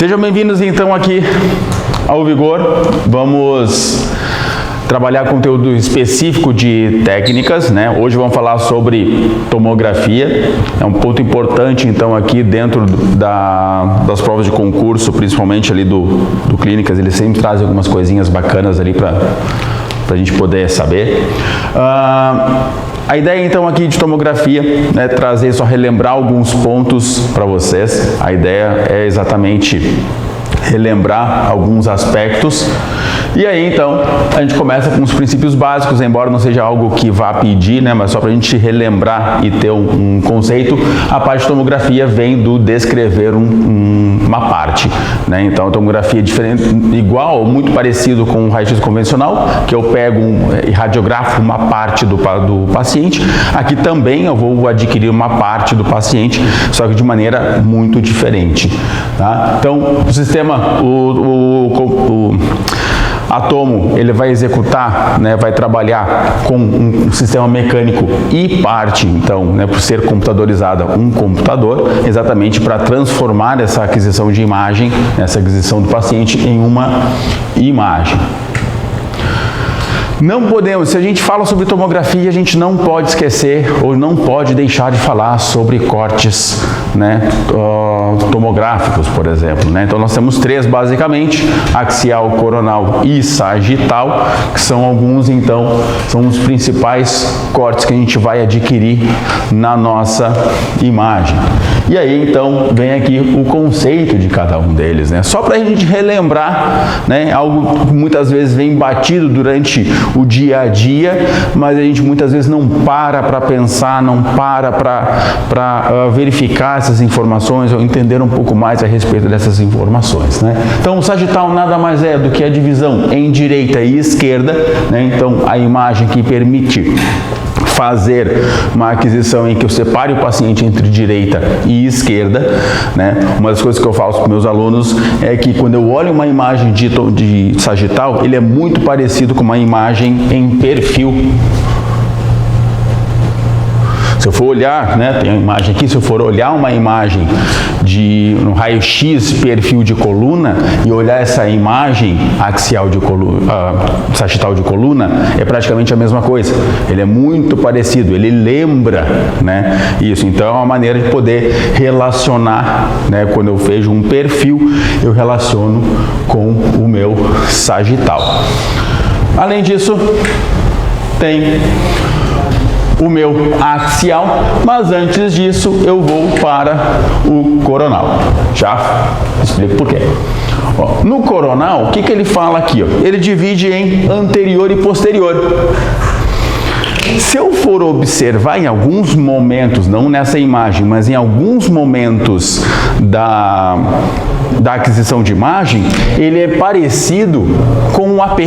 Sejam bem-vindos então aqui ao Vigor. Vamos trabalhar conteúdo específico de técnicas, né? Hoje vamos falar sobre tomografia. É um ponto importante então aqui dentro das provas de concurso, principalmente ali do Clínicas. Eles sempre trazem algumas coisinhas bacanas ali para a gente poder saber. A ideia então aqui de tomografia é trazer, só relembrar alguns pontos para vocês. A ideia é exatamente relembrar alguns aspectos. E aí então a gente começa com os princípios básicos, embora não seja algo que vá pedir, né, mas só para a gente relembrar e ter um conceito. A parte de tomografia vem do descrever uma parte, né? Então a tomografia é diferente, igual, muito parecido com o raio-x convencional, que eu pego e radiografo uma parte do paciente. Aqui também eu vou adquirir uma parte do paciente, só que de maneira muito diferente, tá? Então o sistema, Atomo, ele vai executar, né, vai trabalhar com um sistema mecânico e parte, então, né, por ser computadorizada, um computador, exatamente para transformar essa aquisição de imagem, essa aquisição do paciente em uma imagem. Não podemos, se a gente fala sobre tomografia, a gente não pode esquecer ou não pode deixar de falar sobre cortes, né, tomográficos, por exemplo, né? Então nós temos três basicamente: axial, coronal e sagital, que são alguns, então, são os principais cortes que a gente vai adquirir na nossa imagem. E aí então vem aqui o conceito de cada um deles, né? Só para a gente relembrar, né, algo que muitas vezes vem batido durante o dia a dia, mas a gente muitas vezes não para pensar, não para verificar essas informações ou entender um pouco mais a respeito dessas informações, né? Então o sagital nada mais é do que a divisão em direita e esquerda, né? Então a imagem que permite fazer uma aquisição em que eu separe o paciente entre direita e esquerda, né? Uma das coisas que eu falo para os meus alunos é que quando eu olho uma imagem de sagital, ele é muito parecido com uma imagem em perfil. Se eu for olhar, né, tem uma imagem aqui, se eu for olhar uma imagem no raio-x perfil de coluna e olhar essa imagem axial de coluna, sagital de coluna, é praticamente a mesma coisa. Ele é muito parecido, ele lembra, né, isso. Então é uma maneira de poder relacionar, né, quando eu vejo um perfil, eu relaciono com o meu sagital. Além disso, tem o meu axial, mas antes disso eu vou para o coronal. Já explico por quê. Ó, no coronal, o que ele fala aqui? Ó? Ele divide em anterior e posterior. Se eu for observar em alguns momentos, não nessa imagem, mas em alguns momentos da aquisição de imagem, ele é parecido com o AP.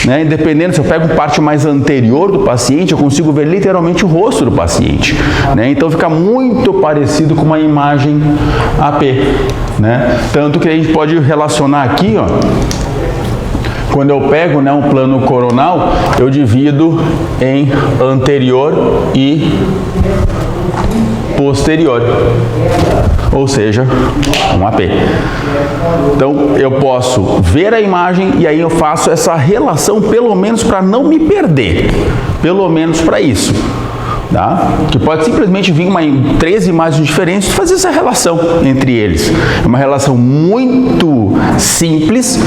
Né? Dependendo, se eu pego parte mais anterior do paciente, eu consigo ver literalmente o rosto do paciente, né? Então fica muito parecido com uma imagem AP, né? Tanto que a gente pode relacionar aqui, ó, quando eu pego, né, um plano coronal, eu divido em anterior e posterior, ou seja, um AP. Então eu posso ver a imagem e aí eu faço essa relação, pelo menos para não me perder, pelo menos para isso, tá? Que pode simplesmente vir três imagens diferentes e fazer essa relação entre eles. É uma relação muito simples,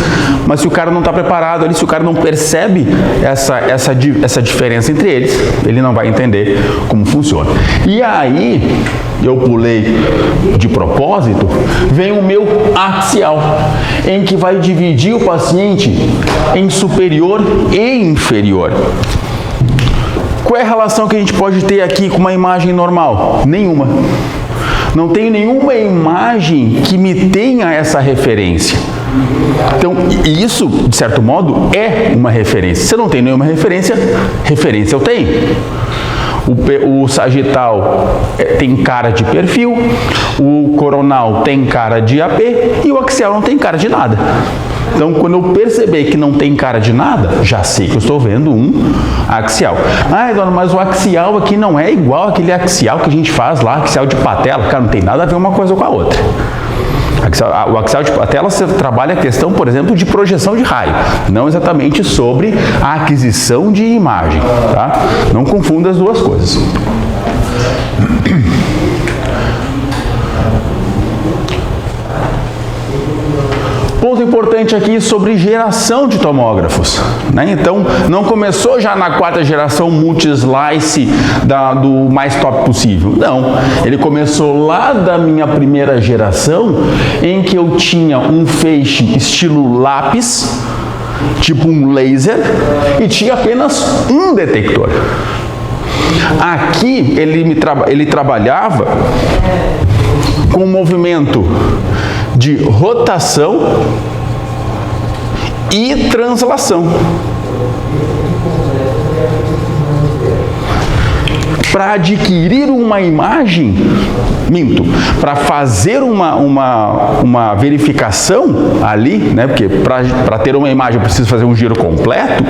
mas se o cara não está preparado ali, se o cara não percebe essa diferença entre eles, ele não vai entender como funciona. E aí, eu pulei de propósito, vem o meu axial, em que vai dividir o paciente em superior e inferior. Qual é a relação que a gente pode ter aqui com uma imagem normal? Nenhuma. Não tenho nenhuma imagem que me tenha essa referência. Então, isso, de certo modo, é uma referência. Se eu não tenho nenhuma referência eu tenho. O sagital tem cara de perfil, o coronal tem cara de AP e o axial não tem cara de nada. Então, quando eu perceber que não tem cara de nada, já sei que eu estou vendo um axial. Ah, Eduardo, mas o axial aqui não é igual aquele axial que a gente faz lá, axial de patela. Cara, não tem nada a ver uma coisa com a outra. O axial de tela você trabalha a questão, por exemplo, de projeção de raio, não exatamente sobre a aquisição de imagem, tá? Não confunda as duas coisas. Ponto importante aqui sobre geração de tomógrafos, né? Então, não começou já na quarta geração multi-slice do mais top possível. Não, ele começou lá da minha primeira geração, em que eu tinha um feixe estilo lápis, tipo um laser, e tinha apenas um detector. Aqui ele trabalhava com um movimento de rotação e translação. Para adquirir uma imagem, para fazer uma verificação ali, né, porque para ter uma imagem eu preciso fazer um giro completo,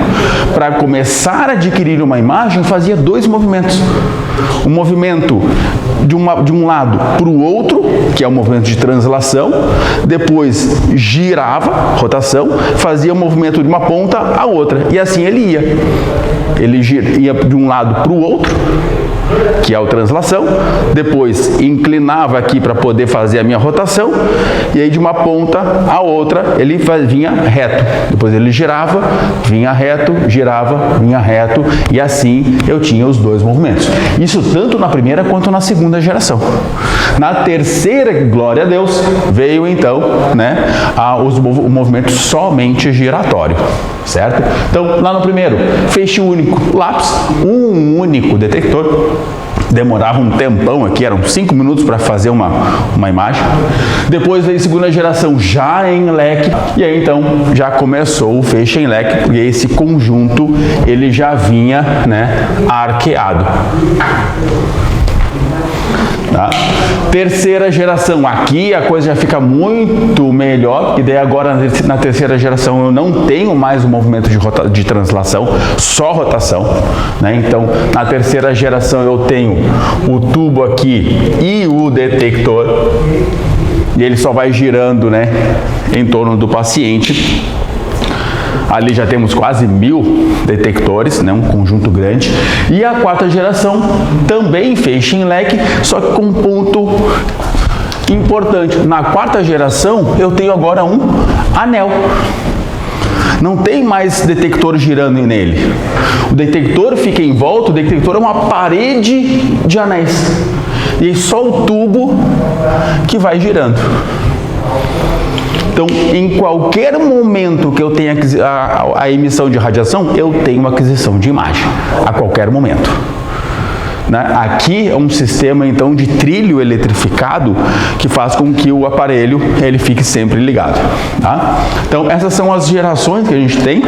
para começar a adquirir uma imagem fazia dois movimentos. Um movimento de um lado para o outro, que é o movimento de translação, depois girava, rotação, fazia o movimento de uma ponta à outra, e assim ele ia. Ele ia de um lado para o outro, que é a translação, depois inclinava aqui para poder fazer a minha rotação, e aí de uma ponta à outra ele vinha reto, depois ele girava, vinha reto, girava, vinha reto, e assim eu tinha os dois movimentos. Isso tanto na primeira quanto na segunda geração. Na terceira, glória a Deus, veio então, né, o movimento somente giratório, certo? Então, lá no primeiro, feixe único, lápis, um único detector. Demorava um tempão aqui, eram 5 minutos para fazer uma imagem. Depois veio a segunda geração já em leque, e aí então já começou o feixe em leque, porque esse conjunto ele já vinha, né, arqueado. Tá? Terceira geração, aqui a coisa já fica muito melhor, e daí agora na terceira geração eu não tenho mais o movimento de translação, só rotação, né? Então na terceira geração eu tenho o tubo aqui e o detector, e ele só vai girando, né, em torno do paciente. Ali já temos quase 1000 detectores, né, um conjunto grande. E a quarta geração também feixe em leque, só que com um ponto importante. Na quarta geração eu tenho agora um anel. Não tem mais detector girando nele. O detector fica em volta, o detector é uma parede de anéis. E só o tubo que vai girando. Então, em qualquer momento que eu tenha a emissão de radiação, eu tenho uma aquisição de imagem, a qualquer momento. Né? Aqui é um sistema, então, de trilho eletrificado que faz com que o aparelho ele fique sempre ligado. Tá? Então, essas são as gerações que a gente tem.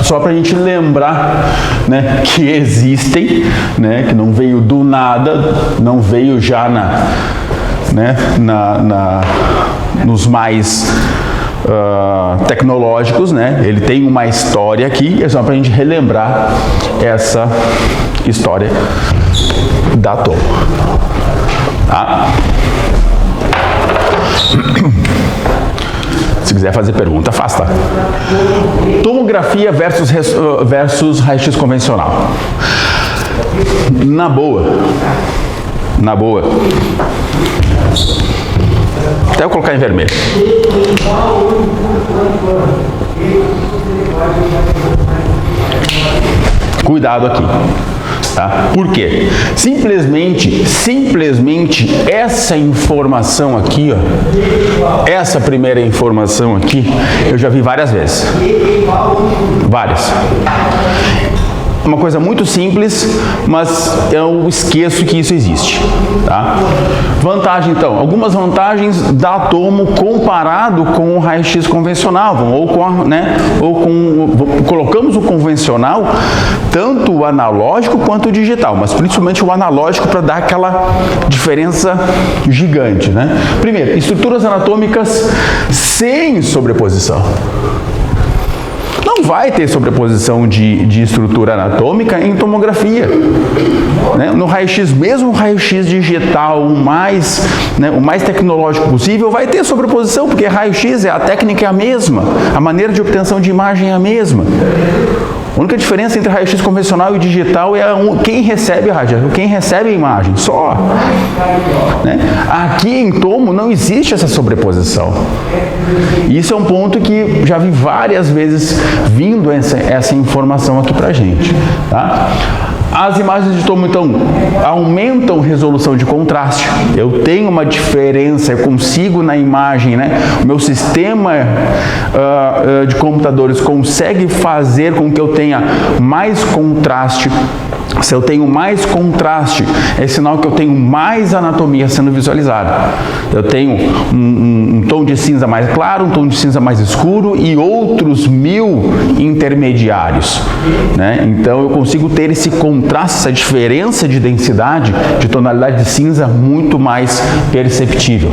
Só para a gente lembrar, né, que existem, né, que não veio do nada, não veio já nos mais tecnológicos, né? Ele tem uma história aqui, é só para a gente relembrar essa história da tomo. Tá? Se quiser fazer pergunta, faça. Tomografia versus raio-x convencional. Na boa. Até eu colocar em vermelho. Cuidado aqui. Tá? Por quê? Simplesmente essa informação aqui, ó, essa primeira informação aqui, eu já vi várias vezes. Várias. Uma coisa muito simples, mas eu esqueço que isso existe. Tá? Vantagem, então. Algumas vantagens da tomo comparado com o raio-x convencional, colocamos o convencional, tanto o analógico quanto o digital, mas principalmente o analógico para dar aquela diferença gigante. Né? Primeiro, estruturas anatômicas sem sobreposição. Não vai ter sobreposição de estrutura anatômica em tomografia. né, no raio-x, mesmo o raio-x digital, o mais tecnológico possível, vai ter sobreposição, porque raio-x, a técnica é a mesma, a maneira de obtenção de imagem é a mesma. A única diferença entre raio-x convencional e digital é quem recebe a radiação, quem recebe a imagem, só. Né? Aqui em tomo não existe essa sobreposição. Isso é um ponto que já vi várias vezes vindo essa informação aqui pra gente. Tá? As imagens de tomo, então, aumentam resolução de contraste. Eu tenho uma diferença, eu consigo na imagem, né? O meu sistema de computadores consegue fazer com que eu tenha mais contraste. Se eu tenho mais contraste, é sinal que eu tenho mais anatomia sendo visualizada. Eu tenho um tom de cinza mais claro, um tom de cinza mais escuro e outros 1000 intermediários. Né? Então eu consigo ter esse contraste, essa diferença de densidade, de tonalidade de cinza muito mais perceptível.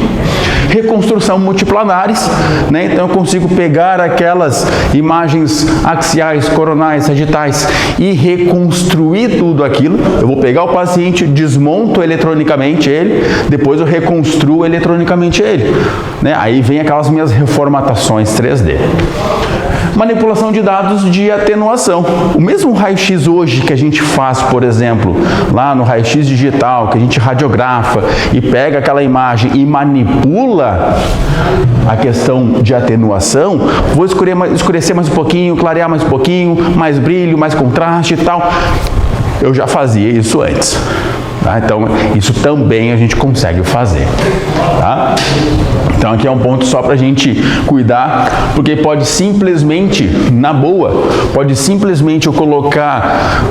Reconstrução multiplanares, né? Então eu consigo pegar aquelas imagens axiais, coronais, sagitais e reconstruir tudo aquilo. Eu vou pegar o paciente, desmonto eletronicamente ele, depois eu reconstruo eletronicamente ele. Né? Aí vem aquelas minhas reformatações 3D. Manipulação de dados de atenuação. O mesmo raio-x hoje que a gente faz, por exemplo, lá no raio-x digital, que a gente radiografa e pega aquela imagem e manipula a questão de atenuação, vou escurecer mais um pouquinho, clarear mais um pouquinho, mais brilho, mais contraste e tal. Eu já fazia isso antes. Tá? Então, isso também a gente consegue fazer. Tá? Então, aqui é um ponto só para a gente cuidar, porque pode simplesmente, na boa, pode simplesmente eu colocar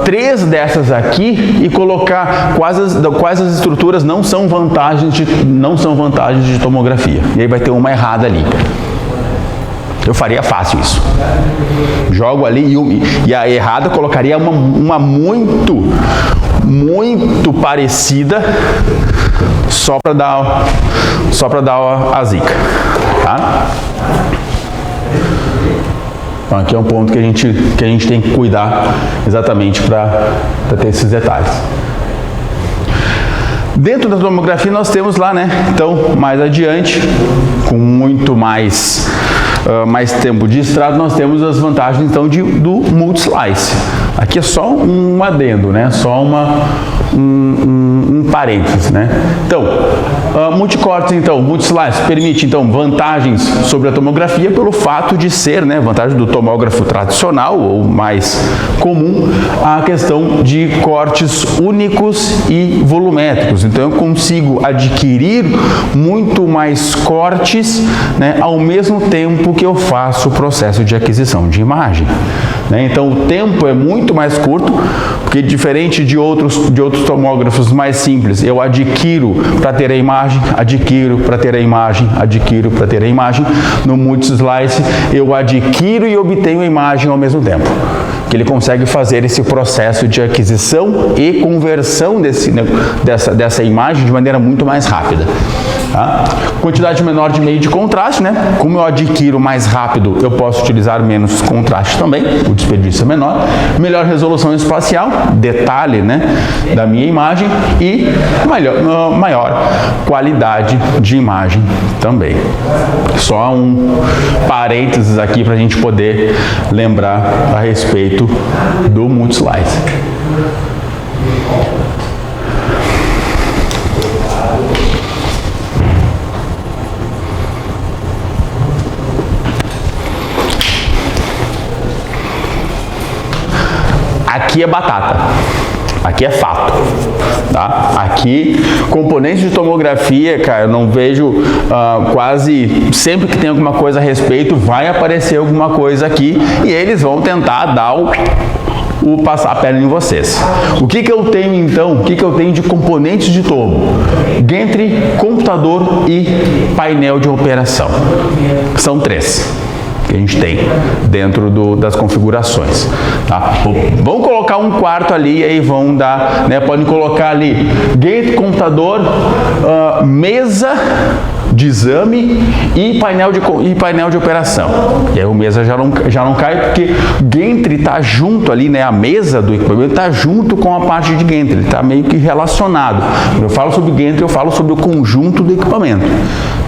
3 dessas aqui e colocar quais as estruturas não são vantagens de tomografia. E aí vai ter uma errada ali. Eu faria fácil isso. Jogo ali e a errada colocaria uma muito parecida só para dar a zica. Tá? Então aqui é um ponto que a gente tem que cuidar exatamente para ter esses detalhes. Dentro da tomografia nós temos lá, né? Então, mais adiante, com muito mais tempo de estrado, nós temos as vantagens então do multi-slice. Aqui é só um adendo, né? Só um parênteses, né? Então, multicortes, então, multi-slice permite então vantagens sobre a tomografia pelo fato de ser, né, vantagem do tomógrafo tradicional ou mais comum, a questão de cortes únicos e volumétricos. Então eu consigo adquirir muito mais cortes, né, ao mesmo tempo que eu faço o processo de aquisição de imagem. Né? Então o tempo é muito mais curto, porque diferente de outros tomógrafos mais simples, eu adquiro para ter a imagem, adquiro para ter a imagem, adquiro para ter a imagem. No multi-slice eu adquiro e obtenho a imagem ao mesmo tempo. Que ele consegue fazer esse processo de aquisição e conversão dessa imagem de maneira muito mais rápida. Tá? Quantidade menor de meio de contraste, né? Como eu adquiro mais rápido, eu posso utilizar menos contraste também, o desperdício é menor. Melhor resolução espacial, detalhe, né, da minha imagem, e maior qualidade de imagem também. Só um parênteses aqui para a gente poder lembrar a respeito do multi-slice. Aqui é batata, aqui é fato, tá? Aqui, componentes de tomografia, cara, eu não vejo quase sempre que tem alguma coisa a respeito, vai aparecer alguma coisa aqui e eles vão tentar dar passar a perna em vocês. O que eu tenho então? O que eu tenho de componentes de tomo? Entre computador e painel de operação. São 3. Que a gente tem dentro das configurações. Tá? Vão colocar um quarto ali e aí vão dar, né, podem colocar ali gate, computador, mesa de exame e painel de operação. E aí o mesa já não cai, porque gantry está junto ali, né? A mesa do equipamento está junto com a parte de gantry, ele está meio que relacionado. Quando eu falo sobre gantry, eu falo sobre o conjunto do equipamento.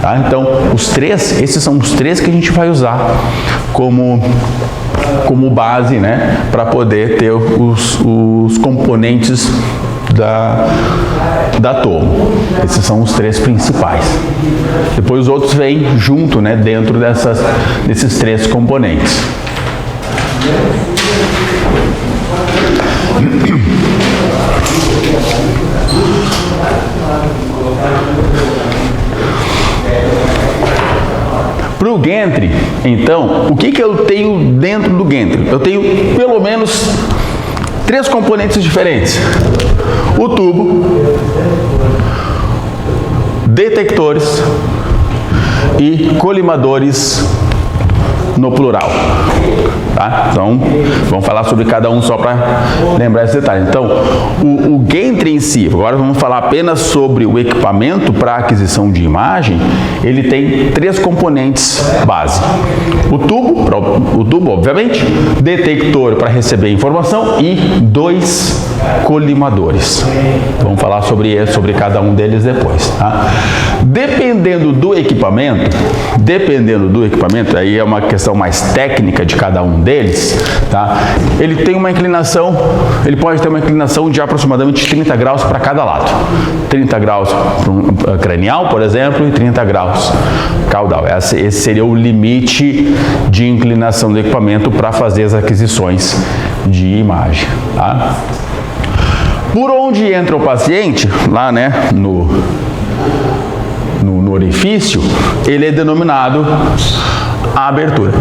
Tá? Então, esses são os três que a gente vai usar como base, né, para poder ter os componentes da Tomo. Esses são os três principais. Depois os outros vêm junto, né, dentro desses três componentes. Para o gantry, então, o que eu tenho dentro do gantry? Eu tenho pelo menos 3 componentes diferentes. O tubo, detectores e colimadores no plural. Tá? Então, vamos falar sobre cada um só para lembrar esse detalhe. Então, o gantry em si, agora vamos falar apenas sobre o equipamento para aquisição de imagem. Ele tem 3 componentes base. O tubo, obviamente, detector para receber informação e 2 colimadores. Vamos falar sobre cada um deles depois. Tá? Dependendo do equipamento, aí é uma questão mais técnica de cada um deles, tá? Ele pode ter uma inclinação de aproximadamente 30 graus para cada lado. 30 graus cranial, por exemplo, e 30 graus caudal. Esse seria o limite de inclinação do equipamento para fazer as aquisições de imagem. Tá? Por onde entra o paciente, lá, né, no orifício, ele é denominado a abertura.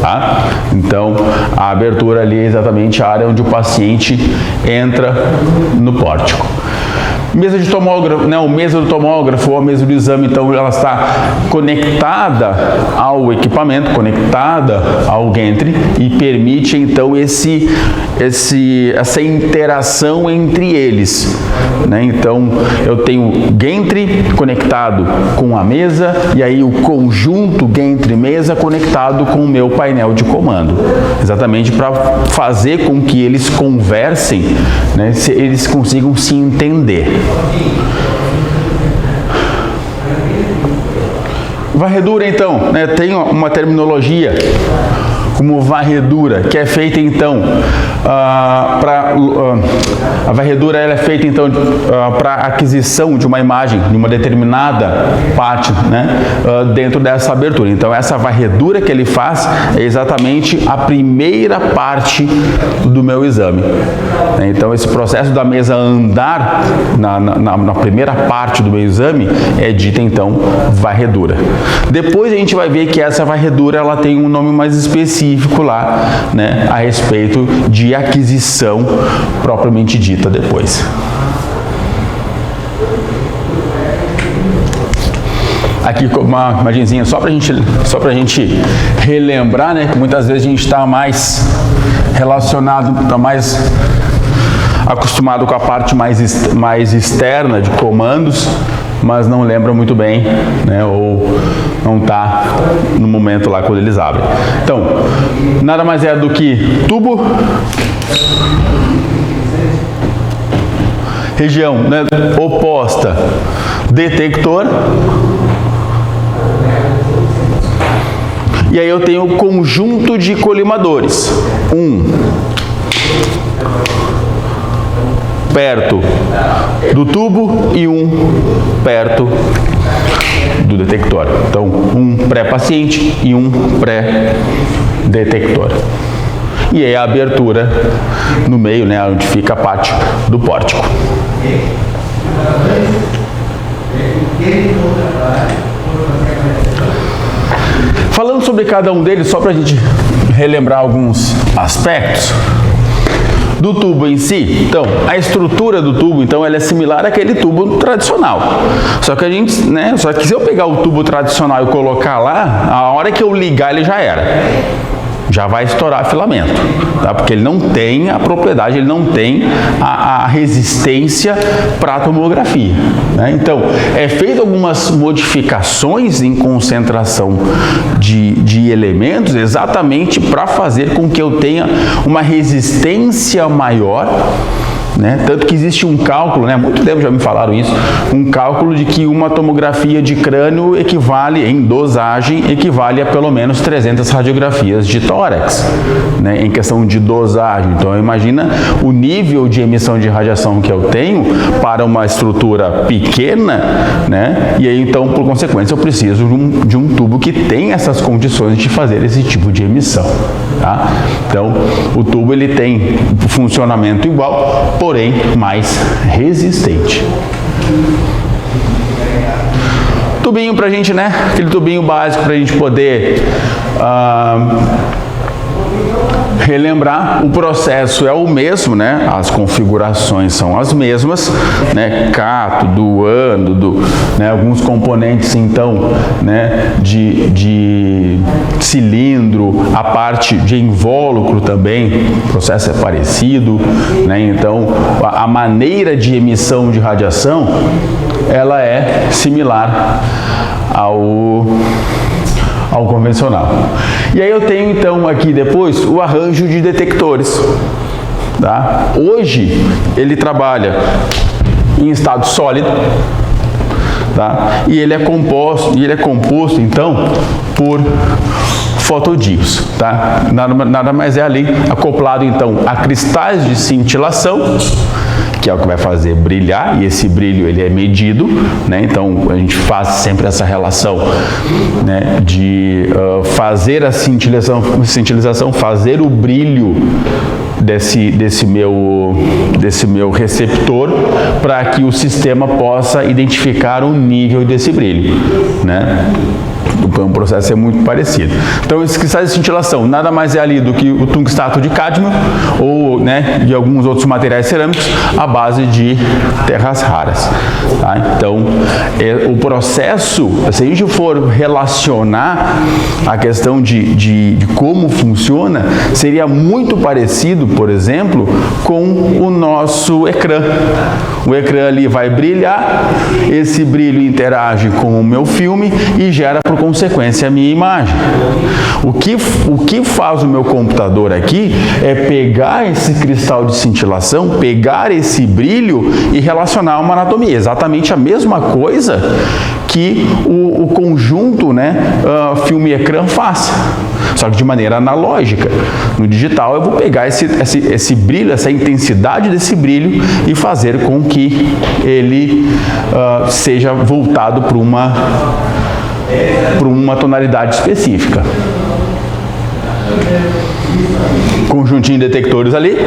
Tá? Então, a abertura ali é exatamente a área onde o paciente entra no pórtico. Mesa de tomógrafo, né, o mesa do tomógrafo ou a mesa do exame, então ela está conectada ao equipamento, conectada ao gantry e permite então essa interação entre eles. Né? Então eu tenho gantry conectado com a mesa e aí o conjunto gantry-mesa conectado com o meu painel de comando. Exatamente para fazer com que eles conversem, né, se eles consigam se entender. Varredura, então, né, tem uma terminologia como varredura, que é feita então a varredura ela é feita então para aquisição de uma imagem de uma determinada parte, né, dentro dessa abertura. Então essa varredura que ele faz é exatamente a primeira parte do meu exame. Então esse processo da mesa andar na primeira parte do meu exame é dita então varredura. Depois a gente vai ver que essa varredura ela tem um nome mais específico lá, né, a respeito de aquisição propriamente dita depois. Aqui uma imagenzinha só pra gente relembrar, né, que muitas vezes a gente está mais relacionado, está mais acostumado com a parte mais externa de comandos, mas não lembra muito bem, né, ou não está no momento lá quando eles abrem. Então, nada mais é do que tubo, região, né, oposta, detector, e aí eu tenho o conjunto de colimadores, perto do tubo e perto do detector. Então, pré-paciente e pré-detector. E aí a abertura no meio, né, onde fica a parte do pórtico. Falando sobre cada um deles, só para a gente relembrar alguns aspectos do tubo em si. Então, a estrutura do tubo, então, ela é similar àquele tubo tradicional. Só que se eu pegar o tubo tradicional e colocar lá, a hora que eu ligar ele já era. já vai estourar filamento, tá? Porque ele não tem a propriedade, ele não tem a resistência para a tomografia, né? Então, é feito algumas modificações em concentração de elementos exatamente para fazer com que eu tenha uma resistência maior, né? Tanto que existe um cálculo, né? Muito tempo já me falaram isso, um cálculo de que uma tomografia de crânio equivale, em dosagem, equivale a pelo menos 300 radiografias de tórax, né? Em questão de dosagem. Então, imagina o nível de emissão de radiação que eu tenho para uma estrutura pequena, né? E aí, então, por consequência, eu preciso de um tubo que tenha essas condições de fazer esse tipo de emissão, tá? Então, o tubo, ele tem funcionamento igual, porém mais resistente. Tubinho pra gente, né? Aquele tubinho básico pra gente poder relembrar. O processo é o mesmo, né? As configurações são as mesmas, né? Cátodo, ânodo, né? Alguns componentes, então, né? De cilindro, a parte de invólucro também, o processo é parecido, né? Então, a maneira de emissão de radiação, ela é similar ao convencional. E aí eu tenho então aqui depois o arranjo de detectores, tá? Hoje ele trabalha em estado sólido, tá? E ele é composto então por fotodíodos, tá? Nada mais é ali acoplado então a cristais de cintilação, que é o que vai fazer brilhar, e esse brilho ele é medido, né? Então a gente faz sempre essa relação, né, de fazer a cintilização, fazer o brilho desse meu receptor, para que o sistema possa identificar o nível desse brilho, né? O processo é muito parecido. Então, esses cristais de cintilação nada mais é ali do que o tungstato de cádmio ou, né, de alguns outros materiais cerâmicos à base de terras raras, tá? Então, o processo, se a gente for relacionar a questão de como funciona, seria muito parecido, por exemplo, com o nosso ecrã. O ecrã ali vai brilhar, esse brilho interage com o meu filme e gera, por consequência, a minha imagem. O que faz o meu computador aqui é pegar esse cristal de cintilação, pegar esse brilho e relacionar uma anatomia. Exatamente a mesma coisa que o conjunto, né, filme e ecrã faz, só que de maneira analógica. No digital eu vou pegar esse brilho, essa intensidade desse brilho e fazer com que ele seja voltado para uma tonalidade específica. Conjuntinho de detectores ali,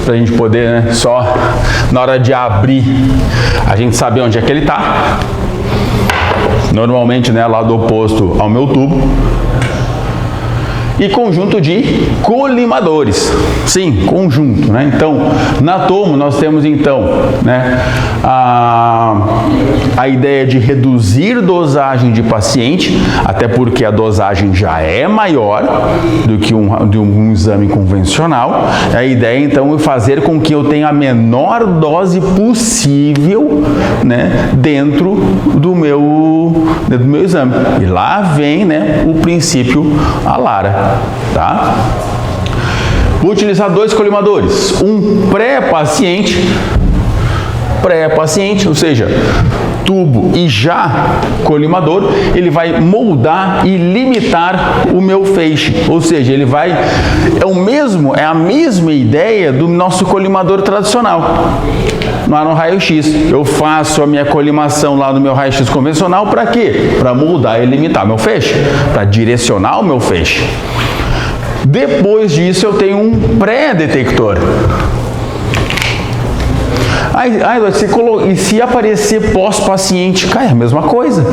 para a gente poder, né, só na hora de abrir, a gente saber onde é que ele está. Normalmente, né, lado oposto ao meu tubo. E conjunto de colimadores. Sim, conjunto, né? Então, na tomo nós temos então, né, a ideia de reduzir dosagem de paciente, até porque a dosagem já é maior do que um exame convencional. A ideia então é fazer com que eu tenha a menor dose possível, né, dentro do meu exame. E lá vem, né, o princípio ALARA. Tá? Vou utilizar dois colimadores, um pré-paciente, ou seja, tubo e já colimador, ele vai moldar e limitar o meu feixe, ou seja, ele vai, é a mesma ideia do nosso colimador tradicional. Lá no raio-x, eu faço a minha colimação lá no meu raio-x convencional, para quê? Para moldar e limitar meu feixe, para direcionar o meu feixe. Depois disso eu tenho um pré-detector. E se aparecer pós-paciente, cai a mesma coisa.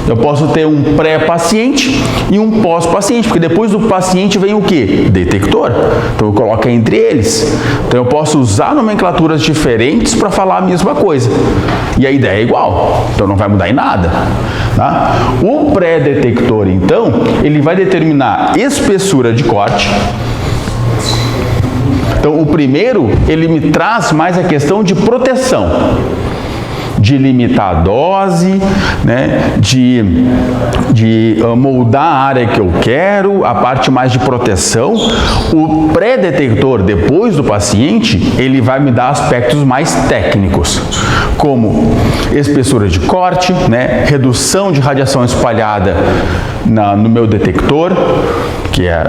Eu posso ter um pré-paciente e um pós-paciente, porque depois do paciente vem o quê? Detector. Então eu coloco entre eles. Então eu posso usar nomenclaturas diferentes para falar a mesma coisa. E a ideia é igual, então não vai mudar em nada. Tá? O pré-detector, então, ele vai determinar espessura de corte. Então o primeiro, ele me traz mais a questão de proteção. De limitar a dose, né, de moldar a área que eu quero, a parte mais de proteção. O pré-detector, depois do paciente, ele vai me dar aspectos mais técnicos, como espessura de corte, né, redução de radiação espalhada no meu detector, que é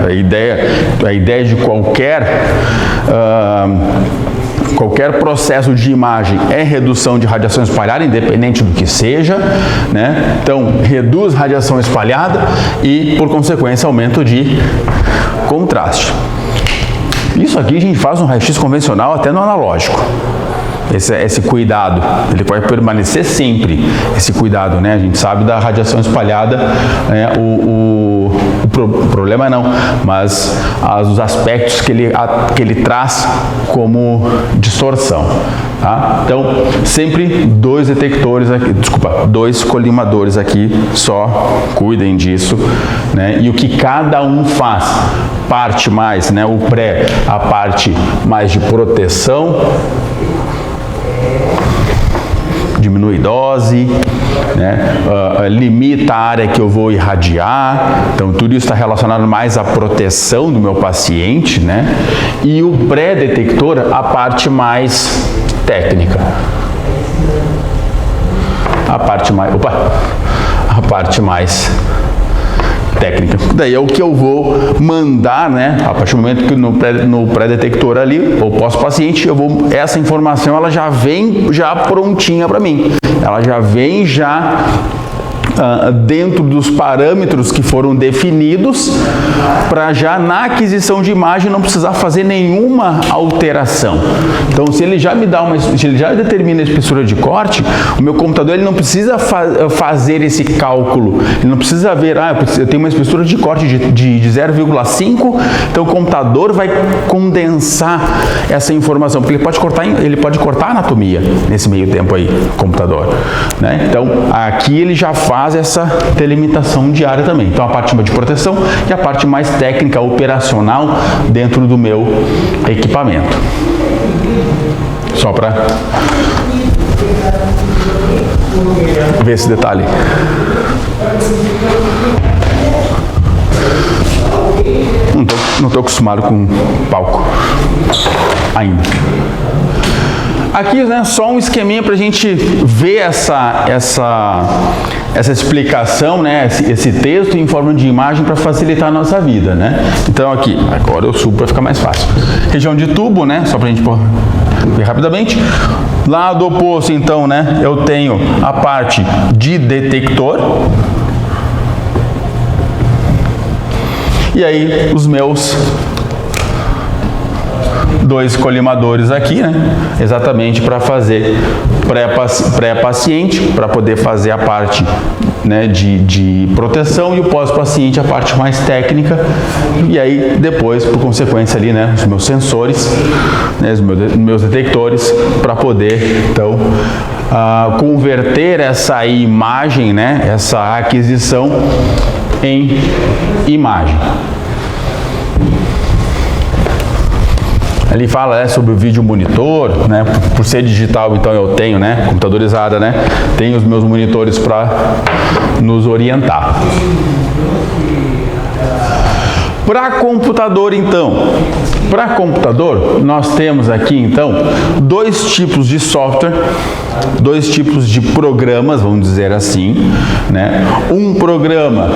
a ideia de qualquer processo de imagem é redução de radiação espalhada, independente do que seja, né? Então, reduz radiação espalhada e, por consequência, aumento de contraste. Isso aqui a gente faz no raio-x convencional até no analógico. Esse cuidado, ele vai permanecer sempre, esse cuidado, né? A gente sabe da radiação espalhada, né? O problema não, mas os aspectos que ele traz como distorção. Tá? Então, sempre dois detectores aqui, dois colimadores aqui, só cuidem disso, né? E o que cada um faz, parte mais, né? O pré, a parte mais de proteção, diminui dose, né? Limita a área que eu vou irradiar, então tudo isso está relacionado mais à proteção do meu paciente, né? E o pré-detector, a parte mais técnica, a parte mais técnica. Daí é o que eu vou mandar, né? A partir do momento que no pré-detector ali, ou pós-paciente, essa informação ela já vem prontinha para mim. Ela já vem dentro dos parâmetros que foram definidos, para já na aquisição de imagem não precisar fazer nenhuma alteração. Então, se ele já determina a espessura de corte, o meu computador ele não precisa fazer esse cálculo. Ele não precisa ver, eu tenho uma espessura de corte de 0,5, então o computador vai condensar essa informação, porque ele pode cortar a anatomia nesse meio tempo aí, o computador, né? Então, aqui ele já faz essa delimitação de área também. Então, a parte de proteção e a parte mais técnica, operacional dentro do meu equipamento. Só para ver esse detalhe. Não estou acostumado com palco ainda. Aqui, né, só um esqueminha para a gente ver essa explicação, né, esse texto em forma de imagem para facilitar a nossa vida, né? Então aqui, agora eu subo para ficar mais fácil. Região de tubo, né, só para a gente ver rapidamente. Lado oposto, então, né, eu tenho a parte de detector. E aí, os meus dois colimadores aqui, né? Exatamente para fazer pré-paciente, para poder fazer a parte, né, de proteção, e o pós-paciente a parte mais técnica. E aí depois, por consequência ali, né, os meus sensores, né, os meus detectores, para poder então converter essa imagem, né, essa aquisição em imagem. Ali fala, né, sobre o vídeo monitor, né, por ser digital, então eu tenho, né, computadorizada, né, tenho os meus monitores para nos orientar. Para computador, então, nós temos aqui, então, dois tipos de software, dois tipos de programas, vamos dizer assim, né? Um programa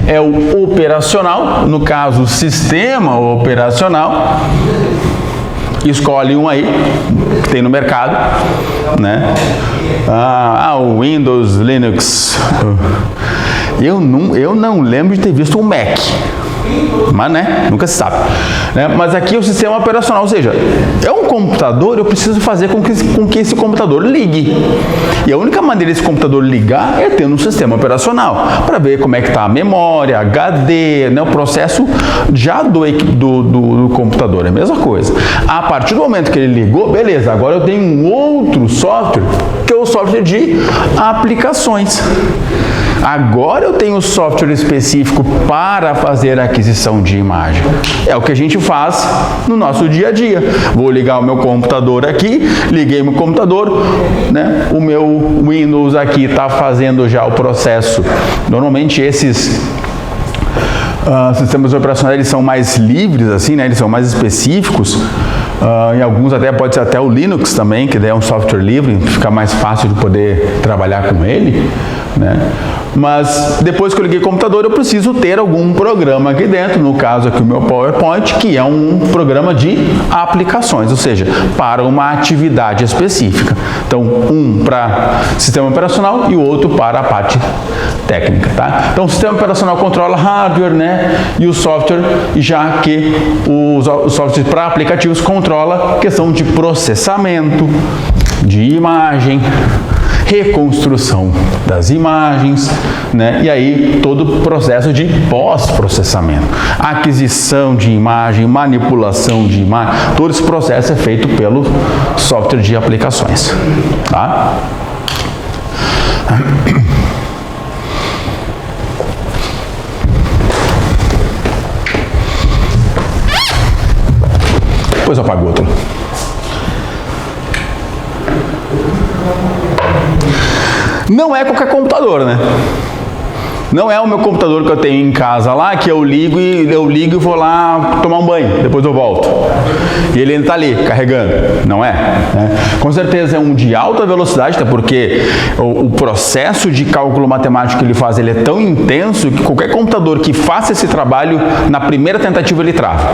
é o operacional, no caso, o sistema operacional. Escolhe um aí, que tem no mercado, né? O Windows, Linux. Eu não lembro de ter visto um Mac. mas nunca se sabe. Mas aqui é o sistema operacional, ou seja, é um computador, eu preciso fazer com que esse computador ligue. E a única maneira desse computador ligar é tendo um sistema operacional, para ver como é que está a memória, HD, o processo já do computador, é a mesma coisa. A partir do momento que ele ligou, beleza, agora eu tenho um outro software, que é o software de aplicações. Agora eu tenho software específico para fazer a aquisição de imagem. É o que a gente faz no nosso dia a dia. Vou ligar o meu computador aqui, liguei meu computador, o meu Windows aqui está fazendo já o processo. Normalmente esses sistemas operacionais eles são mais livres, assim, eles são mais específicos. Em alguns pode ser até o Linux também, que é um software livre, fica mais fácil de poder trabalhar com ele, Mas depois que eu liguei o computador, eu preciso ter algum programa aqui dentro, no caso aqui o meu PowerPoint, que é um programa de aplicações, ou seja, para uma atividade específica. Então, um para sistema operacional e o outro para a parte técnica, tá? Então, o sistema operacional controla hardware, e o software, já que o software para aplicativos controla questão de processamento, de imagem, reconstrução das imagens, e aí todo o processo de pós-processamento, aquisição de imagem, manipulação de imagem, todo esse processo é feito pelo software de aplicações, tá? Depois eu apago outro. Não é qualquer computador, Não é o meu computador que eu tenho em casa lá, que eu ligo e vou lá tomar um banho, depois eu volto. E ele ainda está ali, carregando. Não é? Com certeza é um de alta velocidade, até porque o processo de cálculo matemático que ele faz, ele é tão intenso que qualquer computador que faça esse trabalho, na primeira tentativa ele trava.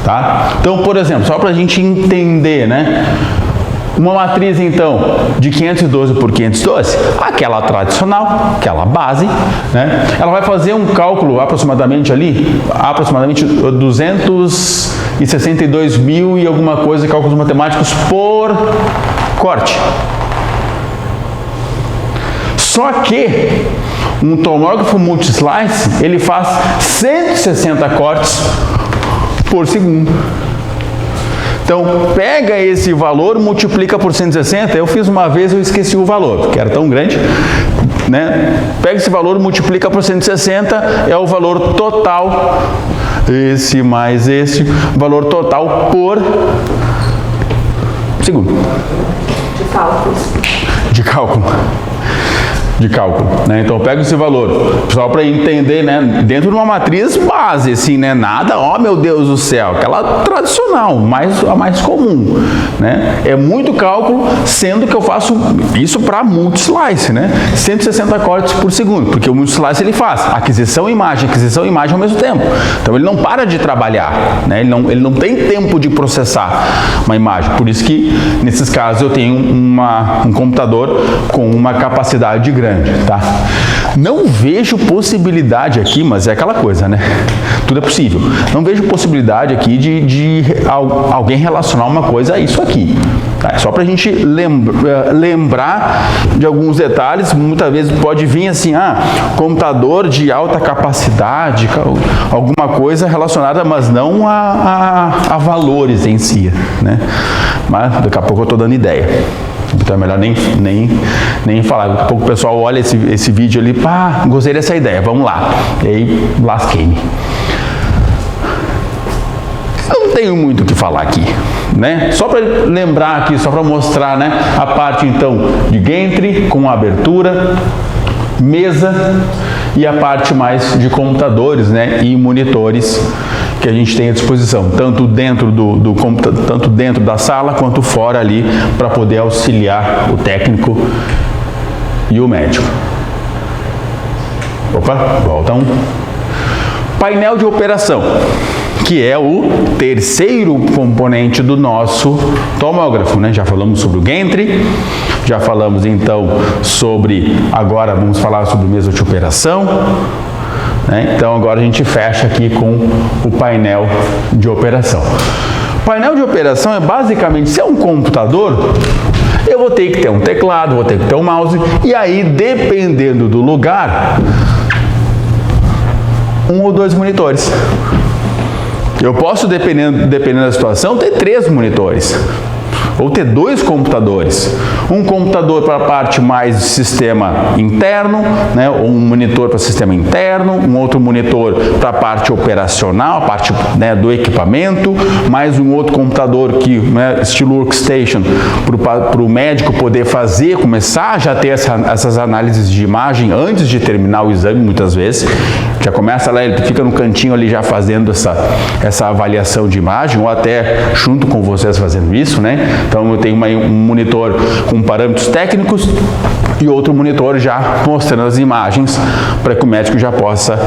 Tá? Então, por exemplo, só para a gente entender, uma matriz, então, de 512 por 512, aquela tradicional, aquela base, ela vai fazer um cálculo aproximadamente 262 mil e alguma coisa cálculos matemáticos por corte. Só que um tomógrafo multislice, ele faz 160 cortes por segundo. Então, pega esse valor, multiplica por 160, eu fiz uma vez, eu esqueci o valor, porque era tão grande, Pega esse valor, multiplica por 160, é o valor total, esse mais esse, valor total por segundo. De cálculo. Então, eu pego esse valor, só para entender, dentro de uma matriz base, assim, nada, meu Deus do céu, aquela tradicional, a mais comum, É muito cálculo, sendo que eu faço isso para multislice, 160 cortes por segundo, porque o multislice ele faz aquisição e imagem ao mesmo tempo. Então, ele não para de trabalhar, ele não tem tempo de processar uma imagem. Por isso que, nesses casos, eu tenho um computador com uma capacidade grande. Tá? Não vejo possibilidade aqui, mas é aquela coisa, Tudo é possível. Não vejo possibilidade aqui de alguém relacionar uma coisa a isso aqui. Tá? É só para a gente lembrar de alguns detalhes. Muitas vezes pode vir assim, computador de alta capacidade, alguma coisa relacionada, mas não a valores em si, Mas daqui a pouco eu estou dando ideia. Então é melhor nem falar. Daqui a pouco o pessoal olha esse vídeo ali, gostei dessa ideia, vamos lá. E aí, lasquei-me. Não tenho muito o que falar aqui, Só para lembrar aqui, só para mostrar, a parte então de gantry com abertura, mesa e a parte mais de computadores, e monitores que a gente tem à disposição, tanto dentro tanto dentro da sala quanto fora ali, para poder auxiliar o técnico e o médico. Opa, volta um. Painel de operação, que é o terceiro componente do nosso tomógrafo, Já falamos sobre o gantry, já falamos então agora vamos falar sobre mesa de operação, né? Então agora a gente fecha aqui com o painel de operação. O painel de operação é basicamente, se é um computador, eu vou ter que ter um teclado, vou ter que ter um mouse, e aí, dependendo do lugar, 1 ou 2 monitores. Eu posso, dependendo da situação, ter 3 monitores. Ou ter 2 computadores. Um computador para a parte mais de sistema interno, né, ou um monitor para sistema interno, um outro monitor para a parte operacional, a parte, né, do equipamento, mais um outro computador que, né, estilo workstation, para o médico poder começar já a ter essas análises de imagem antes de terminar o exame, muitas vezes. Já começa lá, ele fica no cantinho ali já fazendo essa avaliação de imagem, ou até junto com vocês fazendo isso, né? Então eu tenho um monitor com parâmetros técnicos e outro monitor já mostrando as imagens para que o médico já possa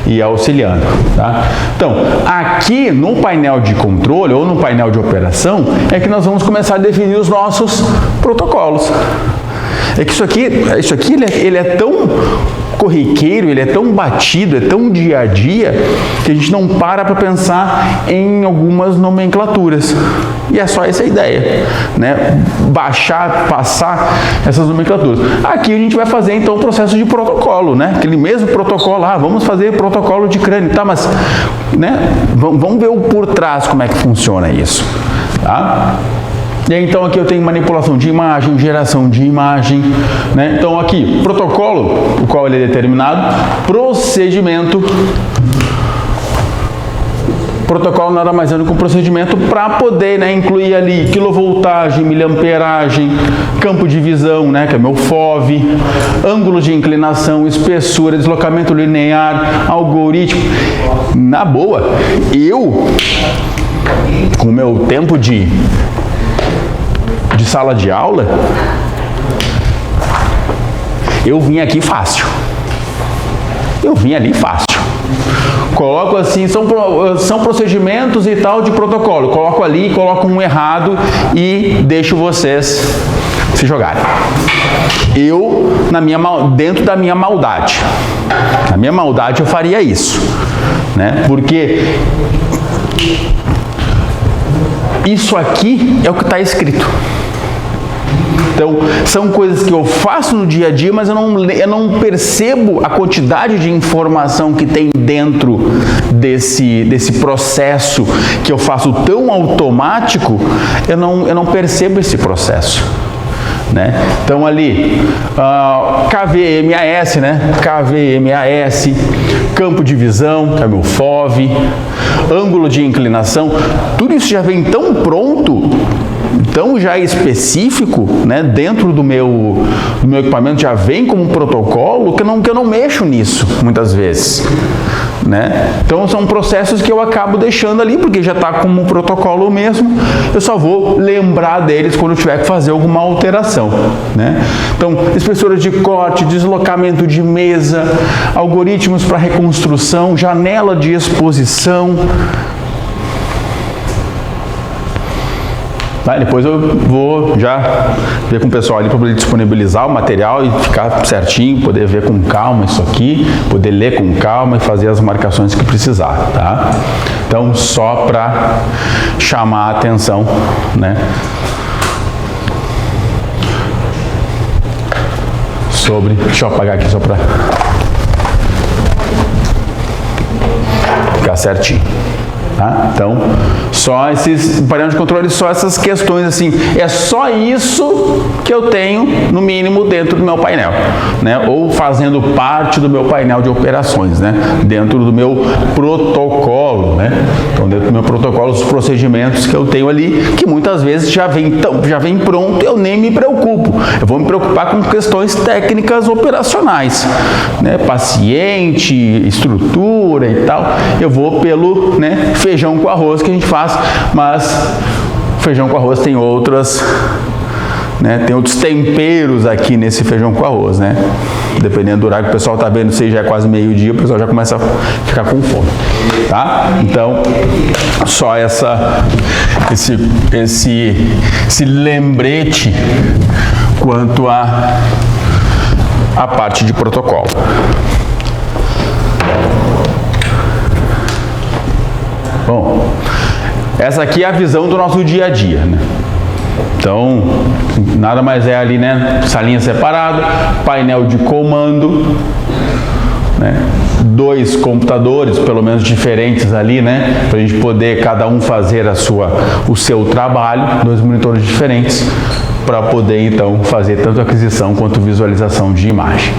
ir auxiliando, tá? Então, aqui no painel de controle ou no painel de operação é que nós vamos começar a definir os nossos protocolos. É que isso aqui ele é tão corriqueiro, ele é tão batido, é tão dia a dia, que a gente não para pensar em algumas nomenclaturas. E é só essa a ideia, né? Passar essas nomenclaturas. Aqui a gente vai fazer então o processo de protocolo, né? Aquele mesmo protocolo, vamos fazer protocolo de crânio, tá? Mas, né? Vamos ver o por trás como é que funciona isso, tá? E aí, então aqui eu tenho manipulação de imagem, geração de imagem, né? Então aqui, protocolo, o qual ele é determinado, procedimento. Protocolo nada mais é do que um procedimento para poder, né, incluir ali quilovoltagem, miliamperagem, campo de visão, né, que é meu FOV, ângulo de inclinação, espessura, deslocamento linear, algoritmo. Na boa, eu, com o meu tempo de sala de aula, eu vim aqui fácil. Eu vim ali fácil. Coloco assim, são procedimentos e tal de protocolo. Coloco ali, coloco um errado e deixo vocês se jogarem. Eu, dentro da minha maldade. Na minha maldade eu faria isso, né? Porque isso aqui é o que está escrito. Então, são coisas que eu faço no dia a dia, mas eu não percebo a quantidade de informação que tem dentro desse processo que eu faço tão automático, eu não percebo esse processo, né? Então, ali, KVMAS, né? KVMAS, campo de visão, que é meu FOV, ângulo de inclinação, tudo isso já vem tão pronto, tão já específico, né, dentro do meu equipamento, já vem como um protocolo que eu não mexo nisso muitas vezes, né? Então são processos que eu acabo deixando ali porque já está como um protocolo mesmo, eu só vou lembrar deles quando eu tiver que fazer alguma alteração, né? Então, espessura de corte, deslocamento de mesa, algoritmos para reconstrução, janela de exposição. Depois eu vou já ver com o pessoal ali para poder disponibilizar o material e ficar certinho, poder ver com calma isso aqui, poder ler com calma e fazer as marcações que precisar, tá? Então, só para chamar a atenção, né? Deixa eu apagar aqui só para ficar certinho. Tá? Então, só esses painel de controle, só essas questões assim, é só isso que eu tenho, no mínimo, dentro do meu painel, né? Ou fazendo parte do meu painel de operações, né? Dentro do meu protocolo, né? Então, dentro do meu protocolo, os procedimentos que eu tenho ali, que muitas vezes já vem pronto, eu nem me preocupo. Eu vou me preocupar com questões técnicas operacionais, né? Paciente, estrutura e tal, eu vou pelo, né, feijão com arroz que a gente faz, mas feijão com arroz tem outras, né, tem outros temperos aqui nesse feijão com arroz, né? Dependendo do horário que o pessoal está vendo, se já é quase meio-dia, o pessoal já começa a ficar com fome, tá? Então, só esse lembrete quanto a parte de protocolo. Bom, essa aqui é a visão do nosso dia a dia, né? Então, nada mais é ali, né? Salinha separada, painel de comando, né? 2 computadores, pelo menos diferentes ali, né? Para a gente poder cada um fazer o seu trabalho, 2 monitores diferentes, para poder então fazer tanto aquisição quanto visualização de imagem.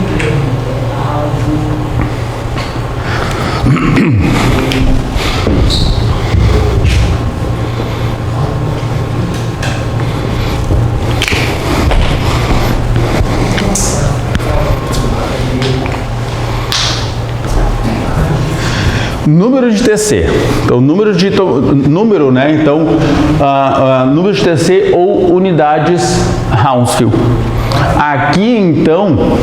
Número de TC, então número de TC ou unidades Hounsfield. Aqui então,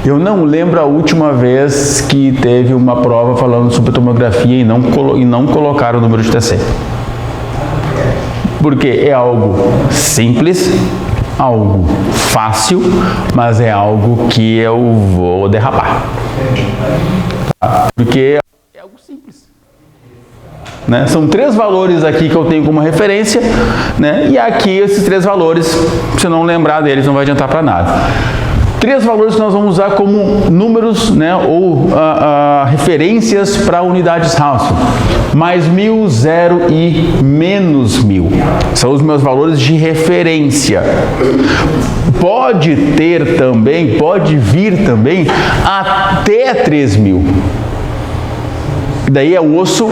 eu não lembro a última vez que teve uma prova falando sobre tomografia e não colocaram o número de TC. Porque é algo simples, algo fácil, mas é algo que eu vou derrapar. Porque é algo simples. Né? São 3 valores aqui que eu tenho como referência, né? E aqui esses 3 valores, se não lembrar deles, não vai adiantar para nada. 3 valores que nós vamos usar como números, né, ou referências para unidades Hounsfield. Mais 1000, 0 e menos 1000. São os meus valores de referência. Pode vir também até 3000. Daí é o osso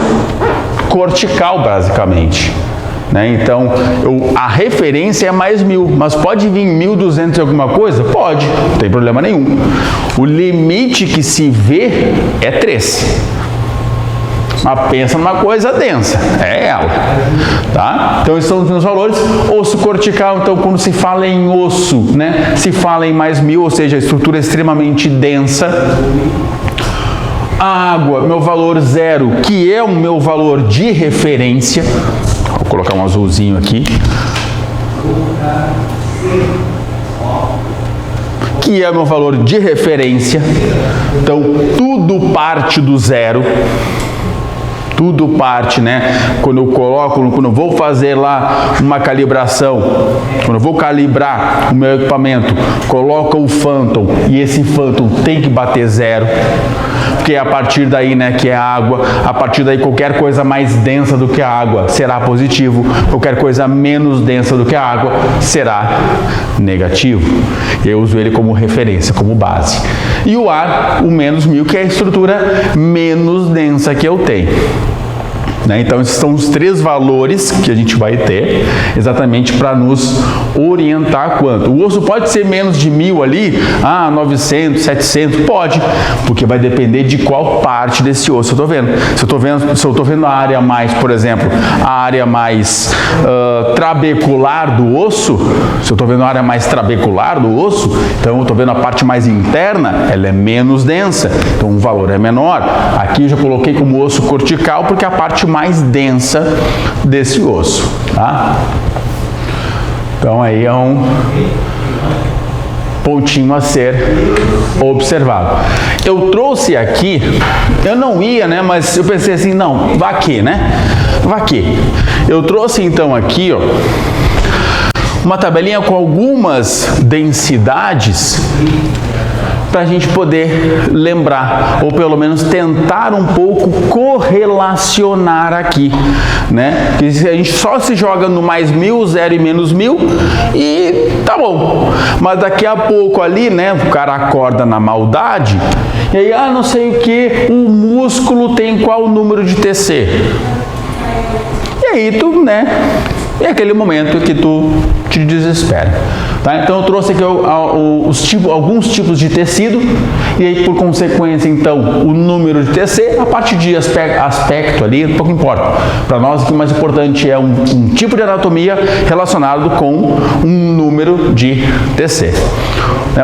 cortical, basicamente. Né? Então, a referência é mais 1000, mas pode vir 1200 e alguma coisa? Pode, não tem problema nenhum. O limite que se vê é 3. Mas pensa numa coisa densa, é ela. Tá? Então, esses são os meus valores. Osso cortical, então, quando se fala em osso, né, se fala em mais 1000, ou seja, a estrutura é extremamente densa. A água, meu valor 0, que é o meu valor de referência. Vou colocar um azulzinho aqui. Que é o meu valor de referência. Então, tudo parte do 0. Tudo parte, né? Quando eu vou fazer lá uma calibração, quando eu vou calibrar o meu equipamento, coloco o Phantom e esse Phantom tem que bater 0. Porque é a partir daí, né, que é a água, a partir daí qualquer coisa mais densa do que a água será positivo, qualquer coisa menos densa do que a água será negativo. Eu uso ele como referência, como base. E o ar, o menos 1000, que é a estrutura menos densa que eu tenho. Né? Então, esses são os 3 valores que a gente vai ter exatamente para nos orientar quanto. O osso pode ser menos de 1000 ali, 900, 700, pode, porque vai depender de qual parte desse osso eu estou vendo. Se eu estou vendo a área mais, por exemplo, a área mais trabecular do osso, se eu estou vendo a área mais trabecular do osso, então eu estou vendo a parte mais interna, ela é menos densa, então o valor é menor. Aqui eu já coloquei como osso cortical, porque é a parte mais densa desse osso, tá? Então aí é um pontinho a ser observado. Eu trouxe aqui, eu não ia, né, mas eu pensei assim, não, vá aqui, né? Vá aqui. Eu trouxe então aqui, ó, uma tabelinha com algumas densidades para a gente poder lembrar, ou pelo menos tentar um pouco correlacionar aqui, né? Porque a gente só se joga no mais 1000, 0 e menos 1000 e tá bom. Mas daqui a pouco ali, né, o cara acorda na maldade e aí, não sei o que, o músculo tem qual número de TC? E aí tu, né, é aquele momento que tu te desespera. Tá? Então eu trouxe aqui alguns tipos de tecido e aí por consequência então o número de TC, a partir de aspecto ali, pouco importa. Para nós o que mais importante é um tipo de anatomia relacionado com um número de TC.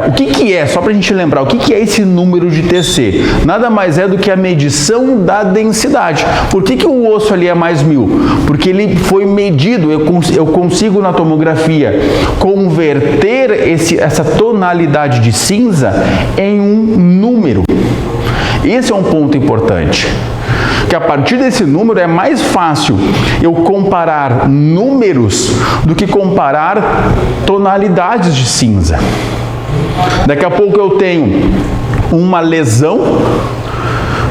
O que é, só para a gente lembrar, o que é esse número de TC? Nada mais é do que a medição da densidade. Por que o osso ali é mais 1000? Porque ele foi medido, eu consigo na tomografia converter essa tonalidade de cinza em um número. Esse é um ponto importante. Que a partir desse número é mais fácil eu comparar números do que comparar tonalidades de cinza. Daqui a pouco eu tenho uma lesão,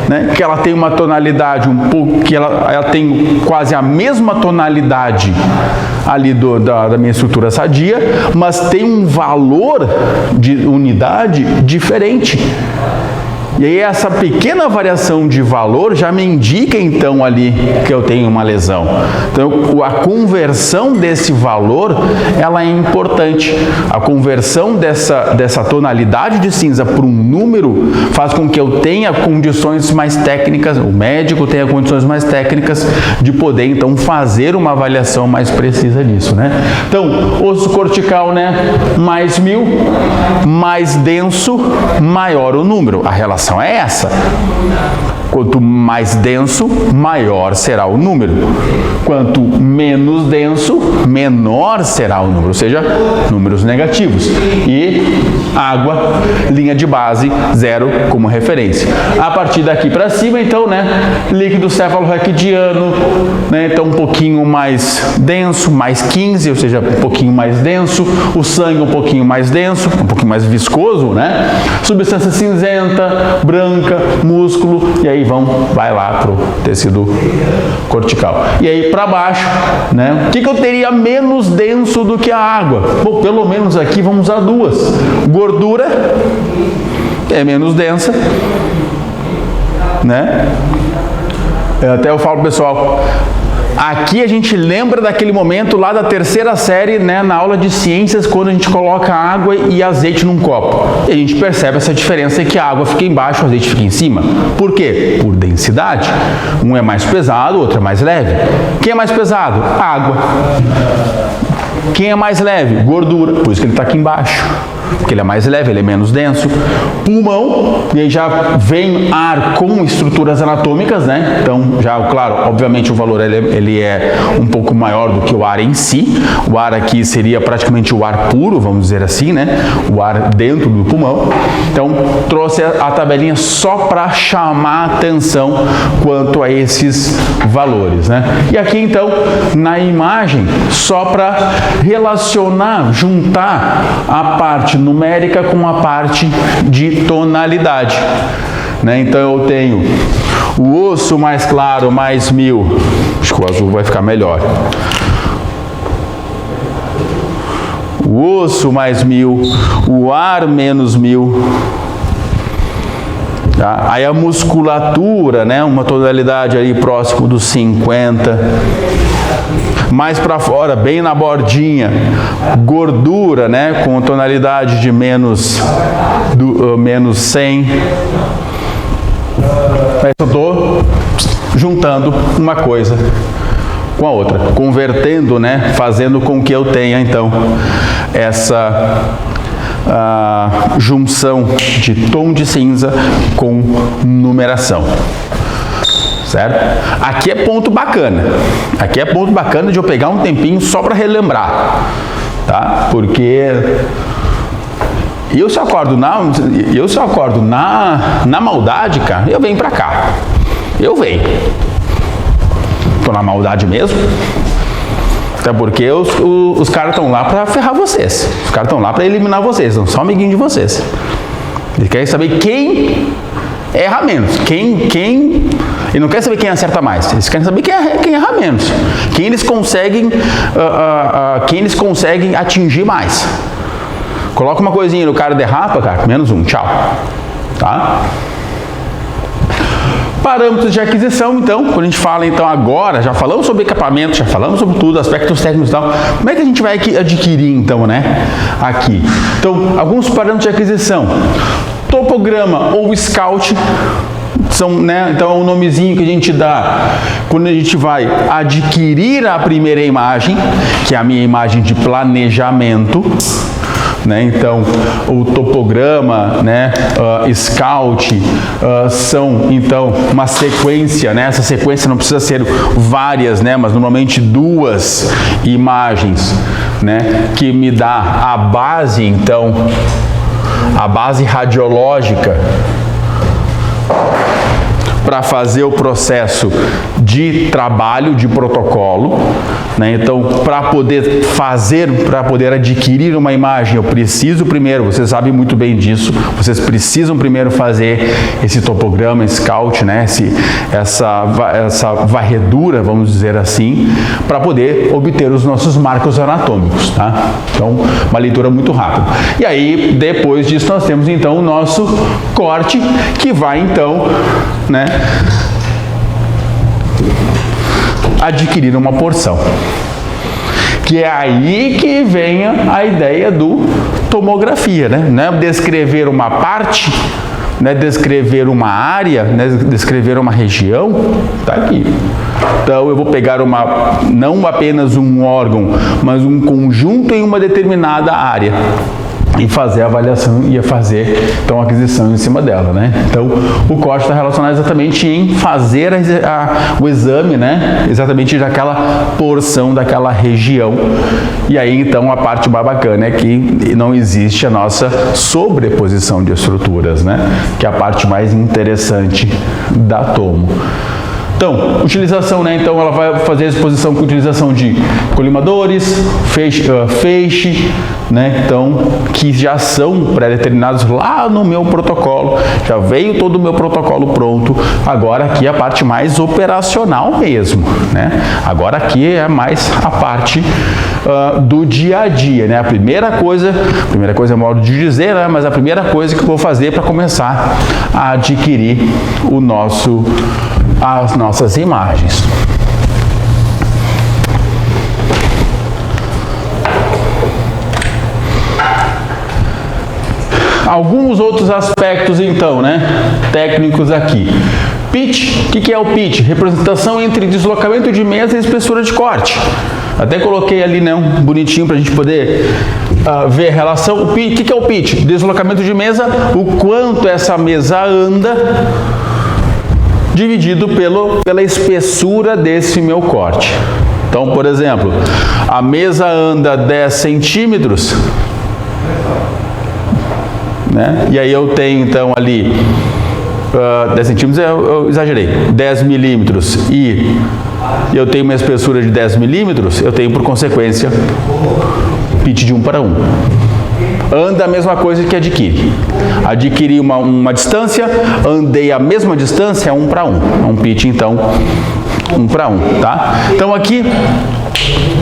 né, que ela tem uma tonalidade um pouco, que ela tem quase a mesma tonalidade ali da minha estrutura sadia, mas tem um valor de unidade diferente. E aí essa pequena variação de valor já me indica então ali que eu tenho uma lesão. Então a conversão desse valor, ela é importante. A conversão dessa tonalidade de cinza para um número faz com que eu tenha condições mais técnicas, o médico tenha condições mais técnicas de poder então fazer uma avaliação mais precisa disso, né? Então, osso cortical, né, mais 1000, mais denso, maior o número. A relação é essa. Quanto mais denso, maior será o número. Quanto menos denso, menor será o número, ou seja, números negativos. E água, linha de base, 0 como referência. A partir daqui para cima, então, né, líquido cefalorraquidiano, né, então um pouquinho mais denso, mais 15, ou seja, um pouquinho mais denso. O sangue um pouquinho mais denso, um pouquinho mais viscoso, né? Substância cinzenta, branca, músculo, e aí vai lá para o tecido cortical. E aí para baixo, né? O que eu teria menos denso do que a água? Bom, pelo menos aqui vamos usar duas. Gordura é menos densa, né? Até eu falo pro pessoal, aqui a gente lembra daquele momento lá da terceira série, né, na aula de ciências, quando a gente coloca água e azeite num copo. E a gente percebe essa diferença, que a água fica embaixo, o azeite fica em cima. Por quê? Por densidade. Um é mais pesado, o outro é mais leve. Quem é mais pesado? Água. Quem é mais leve? Gordura. Por isso que ele está aqui embaixo. Porque ele é mais leve, ele é menos denso. Pulmão, e aí já vem ar com estruturas anatômicas, né? Então, já, claro, obviamente o valor ele é um pouco maior do que o ar em si. O ar aqui seria praticamente o ar puro, vamos dizer assim, né? O ar dentro do pulmão. Então, trouxe a tabelinha só para chamar a atenção quanto a esses valores, né? E aqui, então, na imagem, só para relacionar, juntar a parte numérica com a parte de tonalidade, né? Então eu tenho o osso mais claro mais 1000, acho que o azul vai ficar melhor. O osso mais 1000, o ar menos 1000. Tá? Aí a musculatura, né? Uma tonalidade aí próximo dos 50. Mais para fora, bem na bordinha, gordura, né, com tonalidade de menos 100. Aí eu estou juntando uma coisa com a outra, convertendo, né, fazendo com que eu tenha então essa junção de tom de cinza com numeração. Certo? Aqui é ponto bacana. Aqui é ponto bacana de eu pegar um tempinho só para relembrar, tá? Porque eu se acordo na maldade, cara, eu venho para cá. Eu venho. Tô na maldade mesmo. Até porque os caras estão lá para ferrar vocês. Os caras estão lá para eliminar vocês, não são amiguinhos de vocês. Eles querem saber quem erra menos. E não quer saber quem acerta mais, eles querem saber quem erra menos, quem eles conseguem atingir mais. Coloca uma coisinha no cara, derrapa, cara, menos 1, tchau. Tá? Parâmetros de aquisição, então, quando a gente fala então agora, já falamos sobre equipamento, já falamos sobre tudo, aspectos técnicos e tal, como é que a gente vai adquirir então, né, aqui? Então, alguns parâmetros de aquisição, topograma ou scout, são, né, então é um nomezinho que a gente dá quando a gente vai adquirir a primeira imagem, que é a minha imagem de planejamento. né? Então, o topograma, né? Scout, são, então, uma sequência, né? Essa sequência não precisa ser várias, né? Mas normalmente 2 imagens, né? Que me dá a base, então, a base radiológica para fazer o processo de trabalho, de protocolo, né? Então, para poder adquirir uma imagem, eu preciso primeiro, vocês sabem muito bem disso, vocês precisam primeiro fazer esse topograma, Scout, né? Essa varredura, vamos dizer assim, para poder obter os nossos marcos anatômicos, tá? Então, uma leitura muito rápida. E aí, depois disso, nós temos então o nosso corte, que vai então, né, adquirir uma porção. Que é aí que vem a ideia do tomografia, né? Não é descrever uma parte, né? Descrever uma área, né? Descrever uma região, tá aqui. Então eu vou pegar não apenas um órgão, mas um conjunto em uma determinada área e fazer a avaliação e fazer, então, a aquisição em cima dela, né? Então, o corte está relacionado exatamente em fazer o exame, né? Exatamente daquela porção, daquela região. E aí, então, a parte mais bacana é que não existe a nossa sobreposição de estruturas, né? Que é a parte mais interessante da tomo. Então, utilização, né? Então, ela vai fazer a exposição com utilização de colimadores, feixe, né? Então, que já são pré-determinados lá no meu protocolo, já veio todo o meu protocolo pronto. Agora aqui é a parte mais operacional mesmo, né? Agora aqui é mais a parte do dia a dia, né? A primeira coisa é modo de dizer, né? Mas a primeira coisa que eu vou fazer para começar a adquirir as nossas imagens. Alguns outros aspectos, então, né, técnicos aqui. Pitch, o que é o pitch? Representação entre deslocamento de mesa e espessura de corte. Até coloquei ali, né, um bonitinho para a gente poder ver a relação. O que é o pitch? Deslocamento de mesa, o quanto essa mesa anda, dividido pela espessura desse meu corte. Então, por exemplo, a mesa anda 10 centímetros, né? E aí eu tenho então ali 10 centímetros, eu exagerei, 10 milímetros, e eu tenho uma espessura de 10 milímetros, eu tenho por consequência pitch de 1 para 1. Anda a mesma coisa que adquire. Adquiri uma distância, andei a mesma distância, 1 para 1. É um pitch, então, 1 para 1, tá? Então, aqui,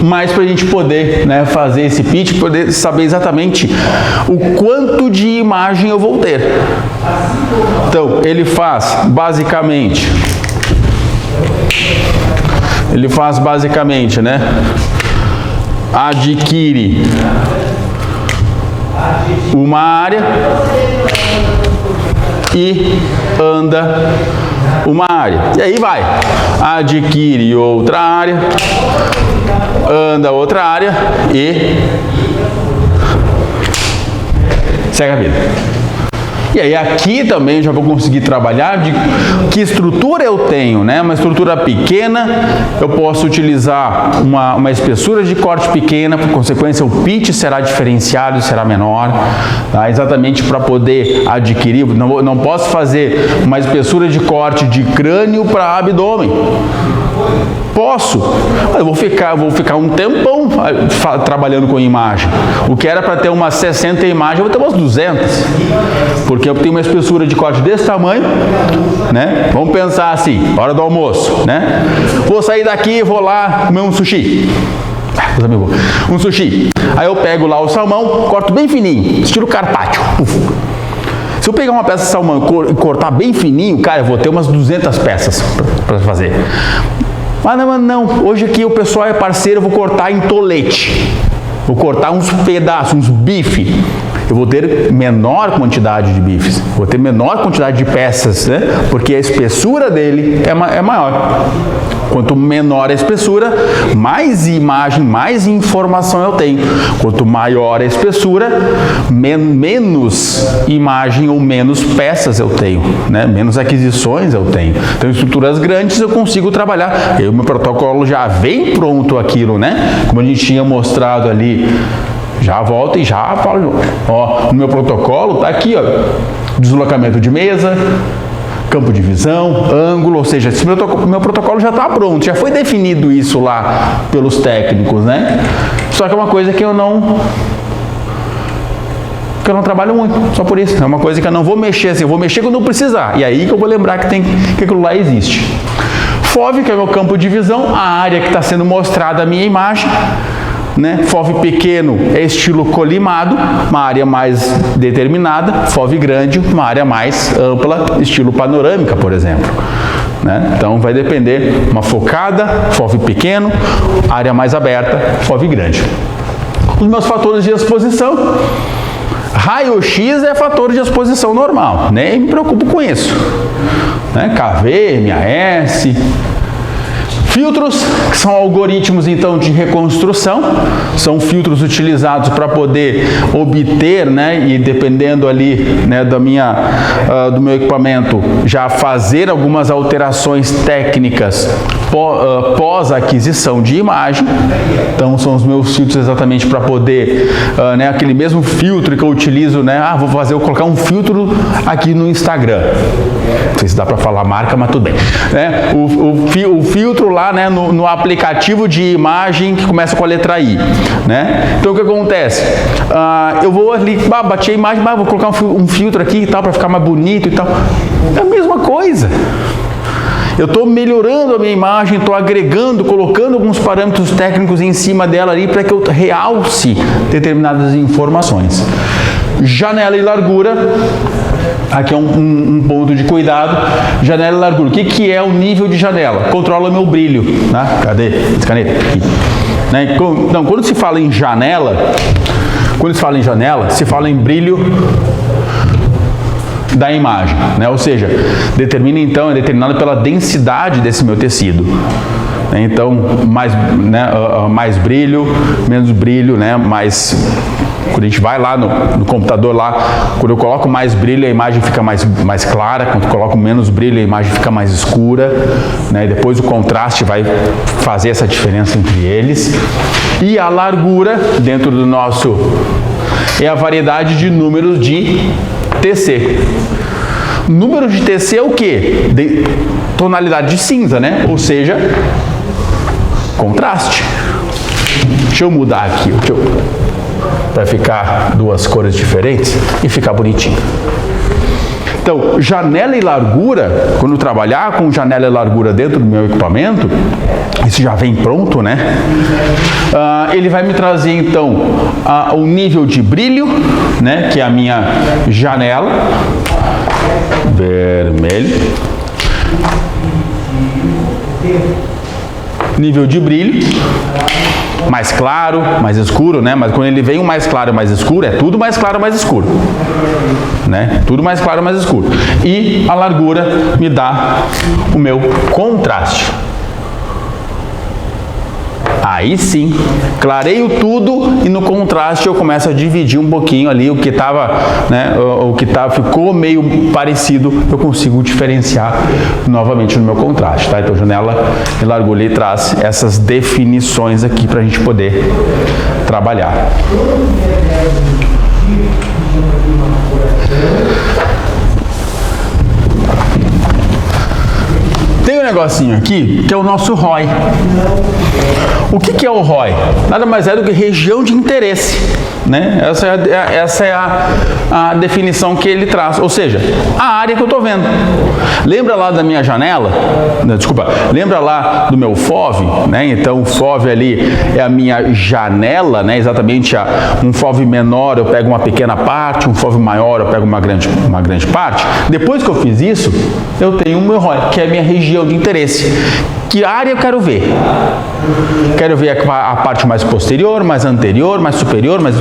mais para a gente poder, né, fazer esse pitch, poder saber exatamente o quanto de imagem eu vou ter. Então, ele faz basicamente, né, adquire uma área e anda uma área. E aí vai, adquire outra área, anda outra área e segue a vida. E aí aqui também já vou conseguir trabalhar de que estrutura eu tenho, né? Uma estrutura pequena, eu posso utilizar uma espessura de corte pequena, por consequência o pitch será diferenciado, será menor, tá? Exatamente para poder adquirir, não posso fazer uma espessura de corte de crânio para abdômen. Posso, mas eu vou ficar um tempão trabalhando com imagem. O que era para ter umas 60 imagens, eu vou ter umas 200. Porque eu tenho uma espessura de corte desse tamanho, né? Vamos pensar assim, hora do almoço, né? Vou sair daqui e vou lá comer um sushi. Um sushi. Aí eu pego lá o salmão, corto bem fininho, estilo carpaccio. Se eu pegar uma peça de salmão e cortar bem fininho, cara, eu vou ter umas 200 peças para fazer. Mas não, hoje aqui o pessoal é parceiro, eu vou cortar em tolete. Vou cortar uns pedaços, uns bife. Eu vou ter menor quantidade de bifes, vou ter menor quantidade de peças, né? Porque a espessura dele é maior. Quanto menor a espessura, mais imagem, mais informação eu tenho. Quanto maior a espessura, menos imagem ou menos peças eu tenho, né? Menos aquisições eu tenho. Então, em estruturas grandes eu consigo trabalhar. E o meu protocolo já vem pronto aquilo, né? Como a gente tinha mostrado ali. Já volta e já falo. Ó, no meu protocolo tá aqui, ó, deslocamento de mesa, campo de visão, ângulo, ou seja, esse meu protocolo já está pronto, já foi definido isso lá pelos técnicos, né? Só que é uma coisa que eu não trabalho muito, só por isso. É uma coisa que eu não vou mexer assim, eu vou mexer quando eu precisar. E aí que eu vou lembrar que aquilo lá existe. FOV, que é o meu campo de visão, a área que está sendo mostrada a minha imagem. Né? FOV pequeno é estilo colimado, uma área mais determinada. FOV grande, uma área mais ampla, estilo panorâmica, por exemplo. Né? Então vai depender, uma focada, FOV pequeno, área mais aberta, FOV grande. Os meus fatores de exposição, raio-x é fator de exposição normal, nem me preocupo com isso. Né? KV, MAS. Filtros, que são algoritmos então de reconstrução, são filtros utilizados para poder obter, né, e dependendo ali, né, do meu equipamento, já fazer algumas alterações técnicas pós-aquisição de imagem. Então são os meus filtros exatamente para poder, né, aquele mesmo filtro que eu utilizo, né, vou colocar um filtro aqui no Instagram. Não sei se dá para falar marca, mas tudo bem. Né? O filtro lá, né, no aplicativo de imagem que começa com a letra I. Né? Então o que acontece? Eu vou ali, bati a imagem, vou colocar um filtro aqui e tal, para ficar mais bonito e tal. É a mesma coisa. Eu estou melhorando a minha imagem, estou agregando, colocando alguns parâmetros técnicos em cima dela ali para que eu realce determinadas informações. Janela e largura. Aqui é um ponto de cuidado. Janela e largura. O que é o nível de janela? Controla meu brilho. Tá? Cadê? Essa caneta? Aqui. Né? Então, quando se fala em janela, se fala em brilho da imagem, né? Ou seja, é determinado pela densidade desse meu tecido. Então, mais brilho, menos brilho, né? Quando a gente vai lá no computador lá, quando eu coloco mais brilho, a imagem fica mais clara. Quando eu coloco menos brilho, a imagem fica mais escura, né? E depois o contraste vai fazer essa diferença entre eles. E a largura, dentro do nosso, é a variedade de números de TC. Número de TC é o quê? Tonalidade de cinza, né? Ou seja, contraste. Deixa eu mudar aqui, para ficar duas cores diferentes e ficar bonitinho. Então, janela e largura, quando eu trabalhar com janela e largura dentro do meu equipamento, isso já vem pronto, né? Ele vai me trazer então o nível de brilho, né? Que é a minha janela, vermelho, nível de brilho, mais claro, mais escuro, né? Mas quando ele vem o mais claro e mais escuro, é tudo mais claro e mais escuro, né? Tudo mais claro e mais escuro. E a largura me dá o meu contraste. Aí sim, clareio tudo e no contraste eu começo a dividir um pouquinho ali o que estava, né, ficou meio parecido, eu consigo diferenciar novamente no meu contraste, tá? Então janela e largura ele traz essas definições aqui para a gente poder trabalhar. Tem um negocinho aqui que é o nosso ROI. O que é o ROI? Nada mais é do que região de interesse, né? Essa é a definição que ele traz, ou seja, a área que eu estou vendo. Lembra lá da minha janela? Desculpa, lembra lá do meu FOV, né? Então o FOV ali é a minha janela, né? Exatamente, um FOV menor eu pego uma pequena parte, um FOV maior eu pego uma grande parte. Depois que eu fiz isso, eu tenho o meu ROI, que é a minha região de interesse. Que área eu quero ver? Quero ver a parte mais posterior, mais anterior, mais superior, mais...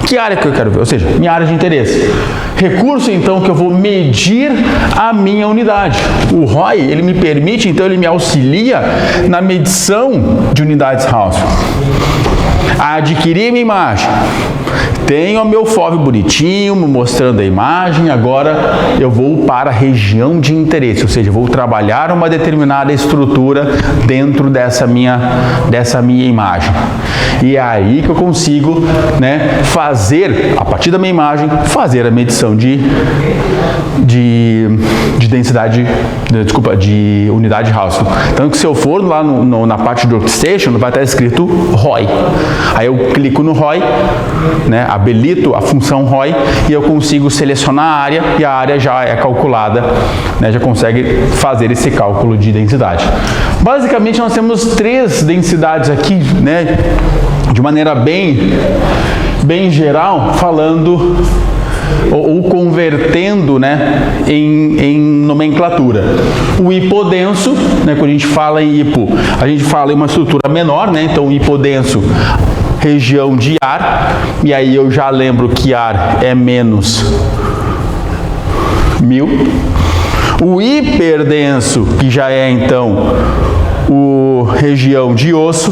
Que área que eu quero ver? Ou seja, minha área de interesse. Recurso, então, que eu vou medir a minha unidade. O ROI, ele me permite, então, ele me auxilia na medição de unidades Hausdorff. Adquirir minha imagem. Tenho o meu FOV bonitinho, mostrando a imagem, agora eu vou para a região de interesse, ou seja, eu vou trabalhar uma determinada estrutura dentro dessa minha imagem. E é aí que eu consigo, né, fazer, a partir da minha imagem, fazer a medição de densidade, de unidade Hausdorff. Então, se eu for lá na parte do Workstation, vai estar escrito ROI. Aí eu clico no ROI, né, habilito a função ROI e eu consigo selecionar a área e a área já é calculada, né, já consegue fazer esse cálculo de densidade. Basicamente, nós temos 3 densidades aqui, né, de maneira bem geral, falando ou convertendo, né, em nomenclatura. O hipodenso, né, quando a gente fala em hipo, a gente fala em uma estrutura menor, né, então o hipodenso, região de ar, e aí eu já lembro que ar é menos 1000. O hiperdenso, que já é então o região de osso,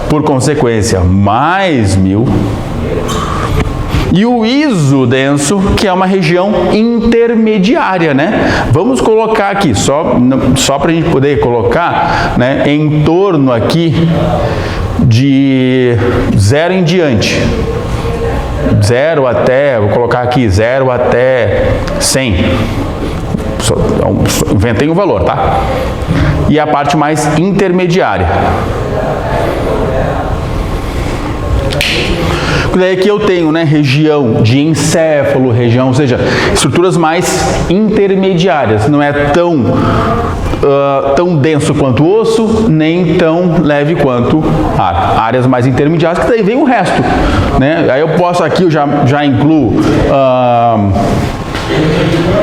por consequência, mais 1000. E o isodenso, que é uma região intermediária, né? Vamos colocar aqui, só para a gente poder colocar, né, em torno aqui de 0 em diante. 0 até, vou colocar aqui, 0 até 100. Inventei um valor, tá? E a parte mais intermediária. Daí aqui eu tenho, né, região de encéfalo, ou seja, estruturas mais intermediárias, não é tão denso quanto o osso, nem tão leve quanto ar. Áreas mais intermediárias, que daí vem o resto, né? Aí eu posso aqui, eu já incluo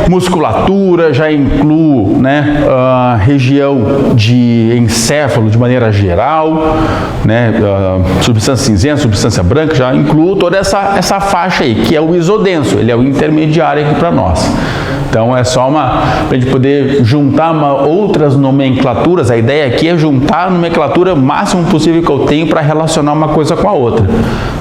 musculatura, já incluo, né, região de encéfalo de maneira geral, né, substância cinzenta, substância branca, já incluo toda essa faixa aí, que é o isodenso, ele é o intermediário aqui para nós. Então é só para a gente poder juntar outras nomenclaturas. A ideia aqui é juntar a nomenclatura o máximo possível que eu tenho para relacionar uma coisa com a outra.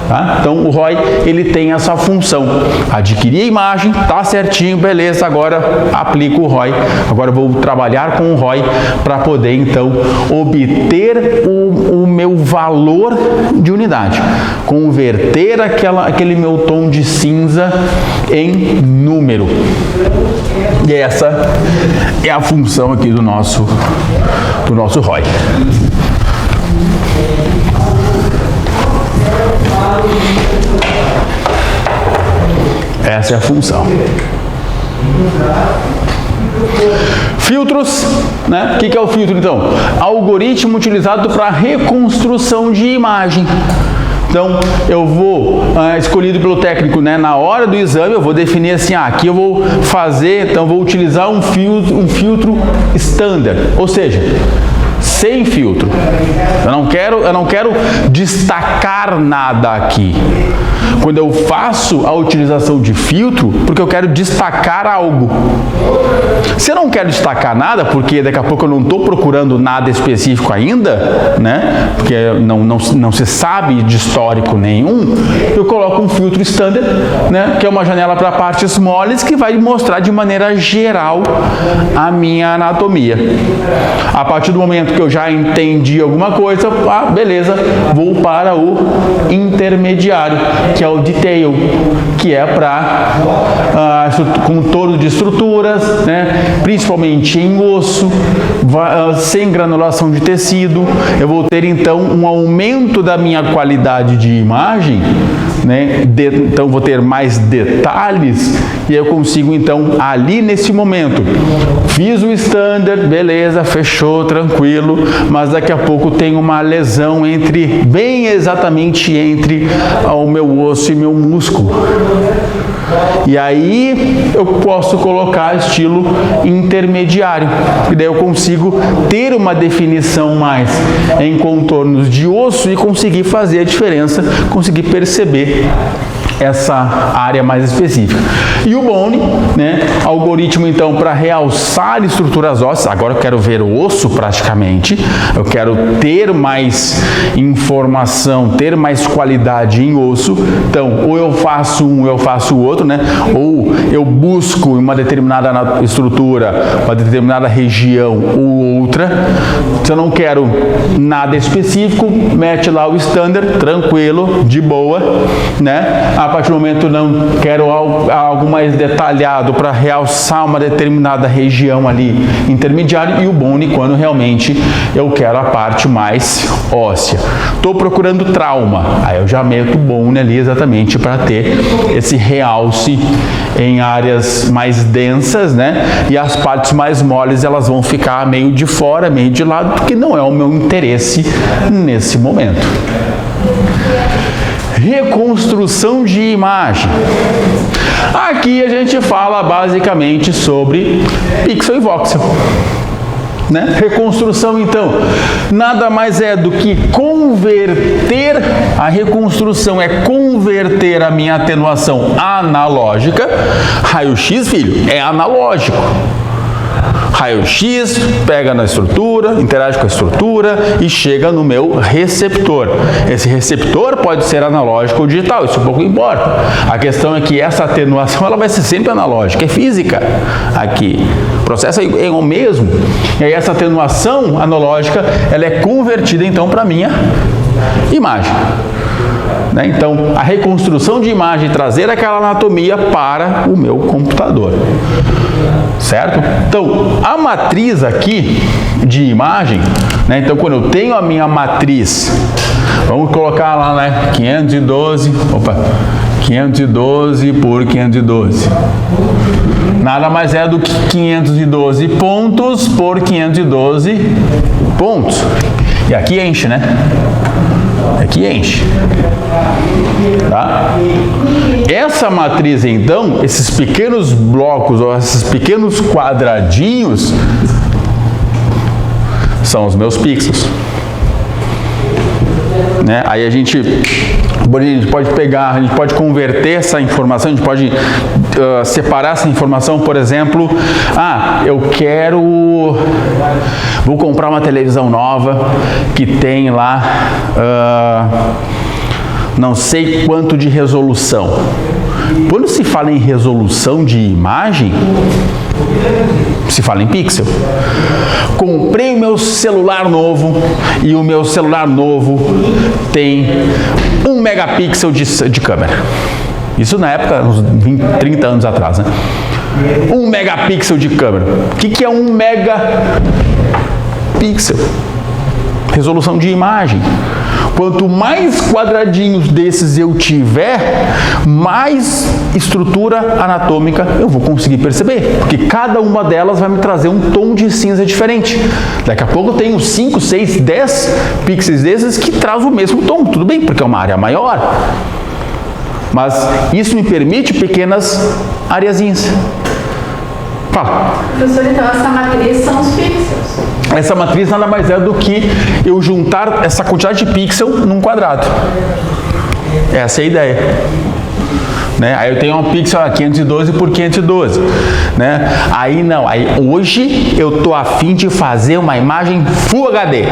Tá? Então o ROI, ele tem essa função. Adquirir a imagem, tá certinho, beleza, agora aplico o ROI. Agora eu vou trabalhar com o ROI para poder então obter o meu valor de unidade. Converter aquele meu tom de cinza em número. E essa é a função aqui do nosso ROI. Essa é a função. Filtros, né? O que é o filtro então? Algoritmo utilizado para reconstrução de imagem. Então, eu vou, escolhido pelo técnico, né, na hora do exame, eu vou definir assim, aqui eu vou fazer, então vou utilizar um filtro standard, ou seja, sem filtro. Eu não quero destacar nada aqui. Quando eu faço a utilização de filtro, porque eu quero destacar algo. Se eu não quero destacar nada, porque daqui a pouco eu não estou procurando nada específico ainda, né? Porque não se sabe de histórico nenhum, eu coloco um filtro standard, né? Que é uma janela para partes moles que vai mostrar de maneira geral a minha anatomia. A partir do momento que eu já entendi alguma coisa, beleza, vou para o intermediário, que é o detail, que é para contorno de estruturas, né, principalmente em osso, sem granulação de tecido. Eu vou ter então um aumento da minha qualidade de imagem, né, então vou ter mais detalhes e eu consigo então ali nesse momento, fiz o standard, beleza, fechou, tranquilo, mas daqui a pouco tem uma lesão bem exatamente entre o meu osso e meu músculo. E aí eu posso colocar estilo intermediário, e daí eu consigo ter uma definição mais em contornos de osso e conseguir fazer a diferença, conseguir perceber essa área mais específica. E o Bone, né, algoritmo então para realçar estruturas ósseas. Agora eu quero ver o osso praticamente, eu quero ter mais informação, ter mais qualidade em osso. Então, ou eu faço um, ou eu faço o outro, né? Ou eu busco uma determinada estrutura, uma determinada região ou outra. Se eu não quero nada específico, mete lá o standard, tranquilo, de boa, né? A partir do momento não quero algo mais detalhado para realçar uma determinada região ali intermediária, e o Bone quando realmente eu quero a parte mais óssea. Estou procurando trauma, aí eu já meto o Bone ali exatamente para ter esse realce em áreas mais densas, né? E as partes mais moles elas vão ficar meio de fora, meio de lado, porque não é o meu interesse nesse momento. Reconstrução de imagem. Aqui a gente fala basicamente sobre pixel e voxel, né? Reconstrução então nada mais é do que converter, a reconstrução é converter a minha atenuação analógica. Raio-X, filho, é analógico. Raio-X pega na estrutura, interage com a estrutura e chega no meu receptor. Esse receptor pode ser analógico ou digital, isso pouco importa. A questão é que essa atenuação ela vai ser sempre analógica, é física aqui. O processo é o mesmo. E aí essa atenuação analógica ela é convertida então para a minha imagem. Né? Então, a reconstrução de imagem, trazer aquela anatomia para o meu computador. Certo? Então, a matriz aqui de imagem, né? Então, quando eu tenho a minha matriz, vamos colocar lá, né? 512 por 512. Nada mais é do que 512 pontos por 512 pontos. E aqui enche, né? Aqui enche. Tá? Essa matriz, então, esses pequenos blocos, ou esses pequenos quadradinhos, são os meus pixels. Né? Aí a gente pode pegar, a gente pode converter essa informação, a gente pode separar essa informação, por exemplo, vou comprar uma televisão nova que tem lá não sei quanto de resolução. Quando se fala em resolução de imagem, se fala em pixel. Comprei o meu celular novo e o meu celular novo tem 1 megapixel de câmera. Isso na época, uns 20, 30 anos atrás, né? 1 megapixel de câmera. O que é 1 megapixel? Resolução de imagem. Quanto mais quadradinhos desses eu tiver, mais estrutura anatômica eu vou conseguir perceber, porque cada uma delas vai me trazer um tom de cinza diferente. Daqui a pouco eu tenho 5, 6, 10 pixels desses que traz o mesmo tom, tudo bem, porque é uma área maior. Mas isso me permite pequenas areazinhas. Fala. Professor, então essa matriz são os pixels. Essa matriz nada mais é do que eu juntar essa quantidade de pixel num quadrado. Essa é a ideia. Né? Aí eu tenho um pixel 512 por 512. Né? Aí não, aí hoje eu estou a fim de fazer uma imagem Full HD.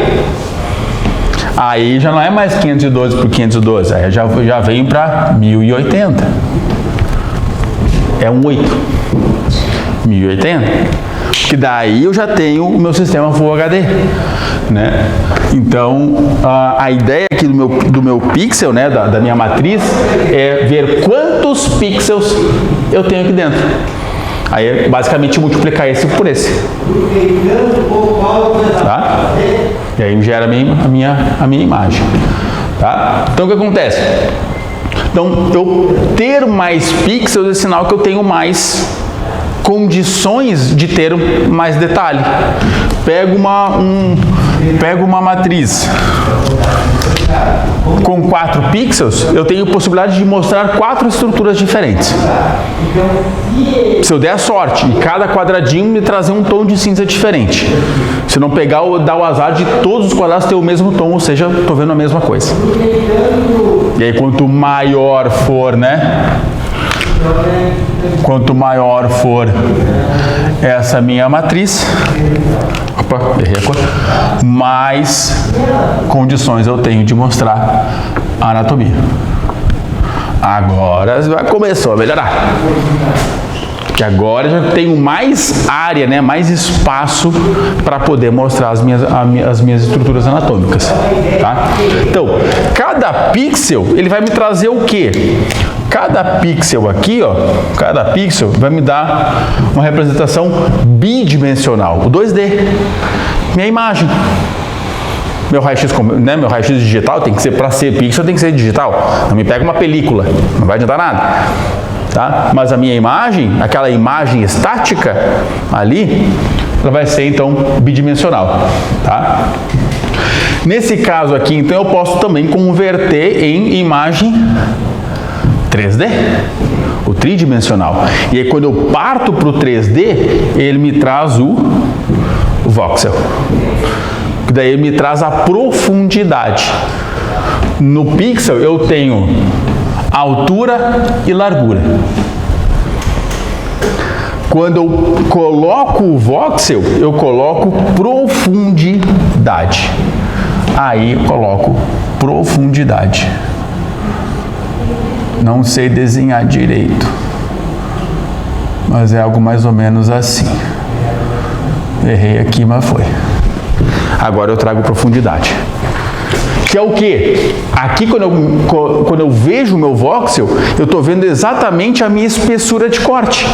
Aí já não é mais 512 por 512, aí já venho para 1080. É um 8. 1080. Que daí eu já tenho o meu sistema Full HD, né? Então, a ideia aqui do meu pixel, né, da minha matriz, é ver quantos pixels eu tenho aqui dentro. Aí é basicamente multiplicar esse por esse. Tá? E aí gera a minha imagem. Tá? Então, o que acontece? Então, eu ter mais pixels é sinal que eu tenho mais condições de ter mais detalhe. pego uma matriz com 4 pixels, eu tenho possibilidade de mostrar 4 estruturas diferentes. Se eu der a sorte e cada quadradinho me trazer um tom de cinza diferente. Se não pegar, dar o azar de todos os quadrados ter o mesmo tom, ou seja, estou vendo a mesma coisa. E aí quanto maior for, né? Quanto maior for essa minha matriz, opa, errei a cor, mais condições eu tenho de mostrar a anatomia. Agora começou a melhorar. Que agora já tenho mais área, né, mais espaço para poder mostrar as minhas estruturas anatômicas, tá? Então, cada pixel, ele vai me trazer o quê? Cada pixel aqui, ó, cada pixel vai me dar uma representação bidimensional, o 2D, minha imagem. Meu raio-x, né, meu raio-x digital tem que ser, para ser pixel, tem que ser digital. Não me pega uma película, não vai adiantar nada. Tá? Mas a minha imagem, aquela imagem estática ali, ela vai ser então bidimensional, tá? Nesse caso aqui, então, eu posso também converter em imagem 3D, o tridimensional. E aí quando eu parto para o 3D, ele me traz o voxel. Daí ele me traz a profundidade. No pixel eu tenho altura e largura. Quando eu coloco o voxel, eu coloco profundidade. Aí eu coloco profundidade. Não sei desenhar direito, mas é algo mais ou menos assim. Errei aqui, mas foi. Agora eu trago profundidade. Que é o quê? Aqui, quando eu vejo o meu voxel, eu estou vendo exatamente a minha espessura de corte.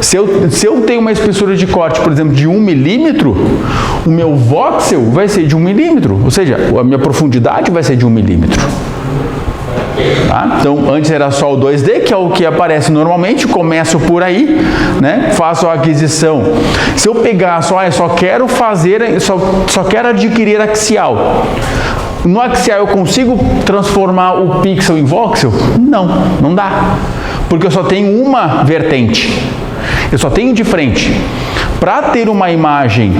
Se eu tenho uma espessura de corte, por exemplo, de 1 milímetro, o meu voxel vai ser de 1 milímetro. Ou seja, a minha profundidade vai ser de 1 milímetro. Tá? Então, antes era só o 2D, que é o que aparece normalmente, começo por aí, né? Faço a aquisição. Se eu pegar só quero adquirir axial. No axial eu consigo transformar o pixel em voxel? Não, não dá. Porque eu só tenho uma vertente. Eu só tenho de frente. Para ter uma imagem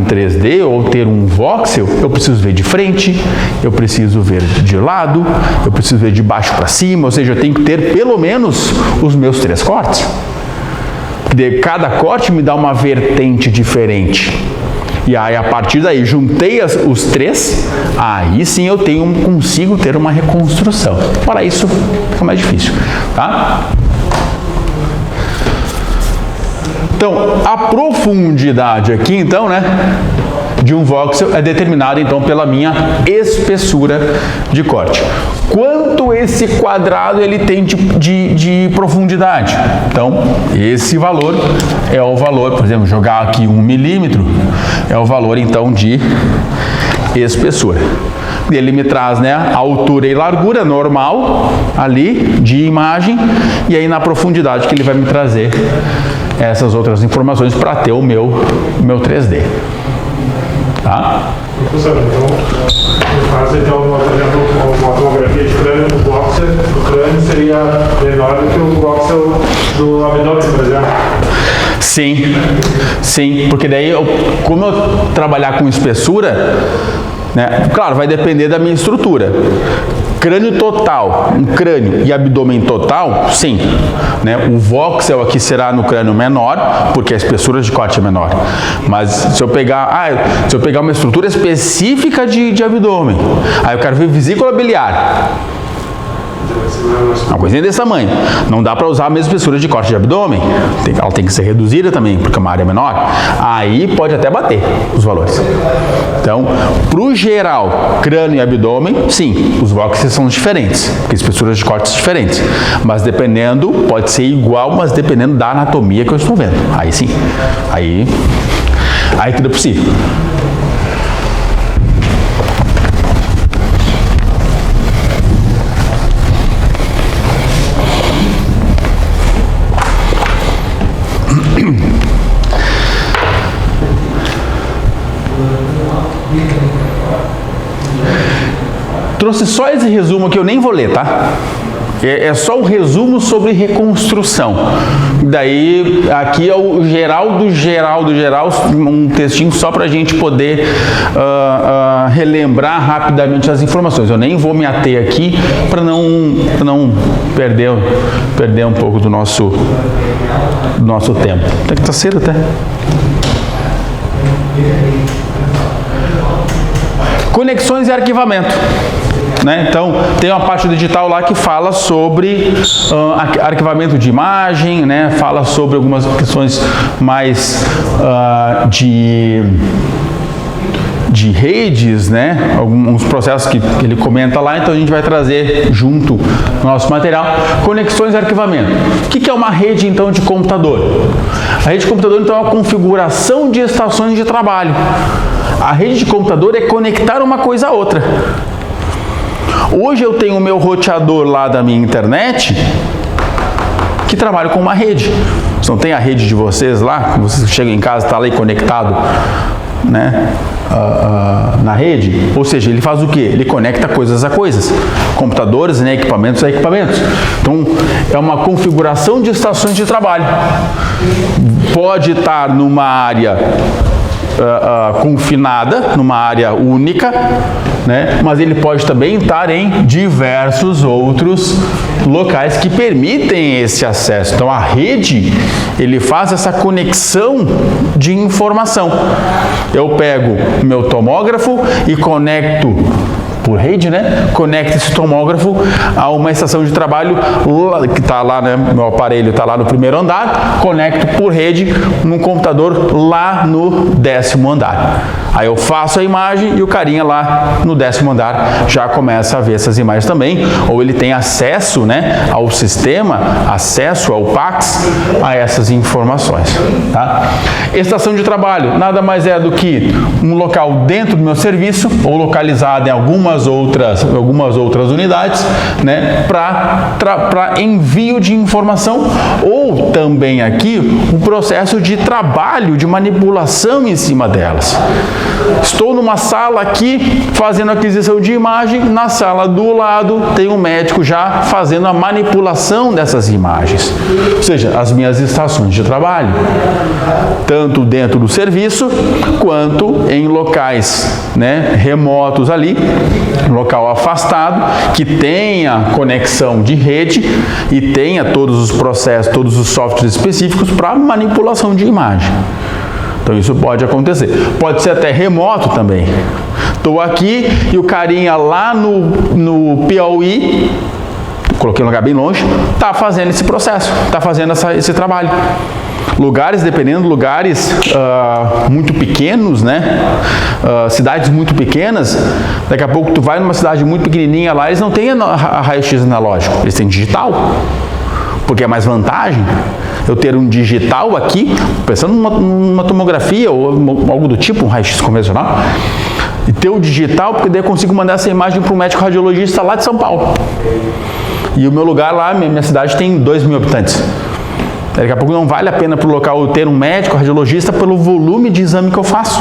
3D ou ter um voxel, eu preciso ver de frente, eu preciso ver de lado, eu preciso ver de baixo para cima, ou seja, eu tenho que ter pelo menos os meus 3 cortes. Cada corte me dá uma vertente diferente. E aí, a partir daí, juntei os 3, aí sim eu consigo ter uma reconstrução. Para isso, fica mais difícil, tá? Então, a profundidade aqui, então, né, de um voxel é determinada, então, pela minha espessura de corte. Quanto esse quadrado ele tem de profundidade? Então, esse valor é o valor, por exemplo, jogar aqui 1 milímetro, é o valor, então, de espessura. Ele me traz, né, a altura e largura normal ali de imagem, e aí na profundidade que ele vai me trazer essas outras informações para ter o meu 3D. Tá? Professor, então, no caso, então, por exemplo, uma tomografia de crânio, o voxel do crânio seria menor do que o voxel do abdômen, por exemplo? Sim, sim, porque daí, como eu trabalhar com espessura, né, claro, vai depender da minha estrutura. Crânio total, um crânio e abdômen total, sim. Né? O voxel aqui será no crânio menor, porque a espessura de corte é menor. Mas se eu pegar uma estrutura específica de abdômen, aí eu quero ver vesícula biliar. Uma coisinha desse tamanho. Não dá para usar a mesma espessura de corte de abdômen. Ela tem que ser reduzida também, porque é uma área menor. Aí pode até bater os valores. Então, para o geral, crânio e abdômen, sim, os voxels são diferentes, porque espessuras de cortes diferentes. Mas dependendo, pode ser igual, mas dependendo da anatomia que eu estou vendo. Aí sim. Aí tudo é possível. Trouxe só esse resumo que eu nem vou ler, tá? É só um resumo sobre reconstrução. Daí, aqui é o geral do geral, um textinho só para a gente poder relembrar rapidamente as informações. Eu nem vou me ater aqui para não perder um pouco do nosso tempo. Até que tá cedo até. Conexões e arquivamento. Né? Então, tem uma parte do edital lá que fala sobre arquivamento de imagem, né? Fala sobre algumas questões mais de redes, né? Alguns processos que ele comenta lá, então a gente vai trazer junto no nosso material. Conexões e arquivamento. O que é uma rede, então, de computador? A rede de computador, então, é uma configuração de estações de trabalho. A rede de computador é conectar uma coisa a outra. Hoje eu tenho o meu roteador lá da minha internet que trabalha com uma rede. Você não tem a rede de vocês lá? Vocês chegam em casa e está lá conectado, né, na rede? Ou seja, ele faz o quê? Ele conecta coisas a coisas. Computadores, né, equipamentos a equipamentos. Então, é uma configuração de estações de trabalho. Pode estar numa área confinada, numa área única, né? Mas ele pode também estar em diversos outros locais que permitem esse acesso. Então a rede, ele faz essa conexão de informação. Eu pego o meu tomógrafo e conecto por rede, né? Conecta esse tomógrafo a uma estação de trabalho que está lá, né? Meu aparelho está lá no primeiro andar, conecto por rede num computador lá no 10º andar. Aí eu faço a imagem e o carinha lá no 10º andar já começa a ver essas imagens também, ou ele tem acesso, né, ao sistema, acesso ao PACS, a essas informações, tá? Estação de trabalho nada mais é do que um local dentro do meu serviço ou localizado em algumas outras unidades, né, para envio de informação, ou também aqui o processo de trabalho, de manipulação em cima delas. Estou numa sala aqui fazendo aquisição de imagem, na sala do lado tem um médico já fazendo a manipulação dessas imagens, ou seja, as minhas estações de trabalho, tanto dentro do serviço quanto em locais, né, remotos ali, local afastado, que tenha conexão de rede e tenha todos os processos, todos os softwares específicos para manipulação de imagem. Então isso pode acontecer. Pode ser até remoto também. Estou aqui e o carinha lá no Piauí, coloquei um lugar bem longe, está fazendo esse processo, está fazendo esse trabalho. Lugares, dependendo de lugares muito pequenos, né? Cidades muito pequenas, daqui a pouco tu vai numa cidade muito pequenininha lá, eles não têm a raio-x analógico, eles têm digital, porque é mais vantagem eu ter um digital aqui, pensando numa tomografia ou algo do tipo, um raio-x convencional, e ter o digital, porque daí eu consigo mandar essa imagem para um médico radiologista lá de São Paulo. E o meu lugar lá, minha cidade tem 2.000 habitantes. Daqui a pouco não vale a pena para o local eu ter um médico radiologista pelo volume de exame que eu faço.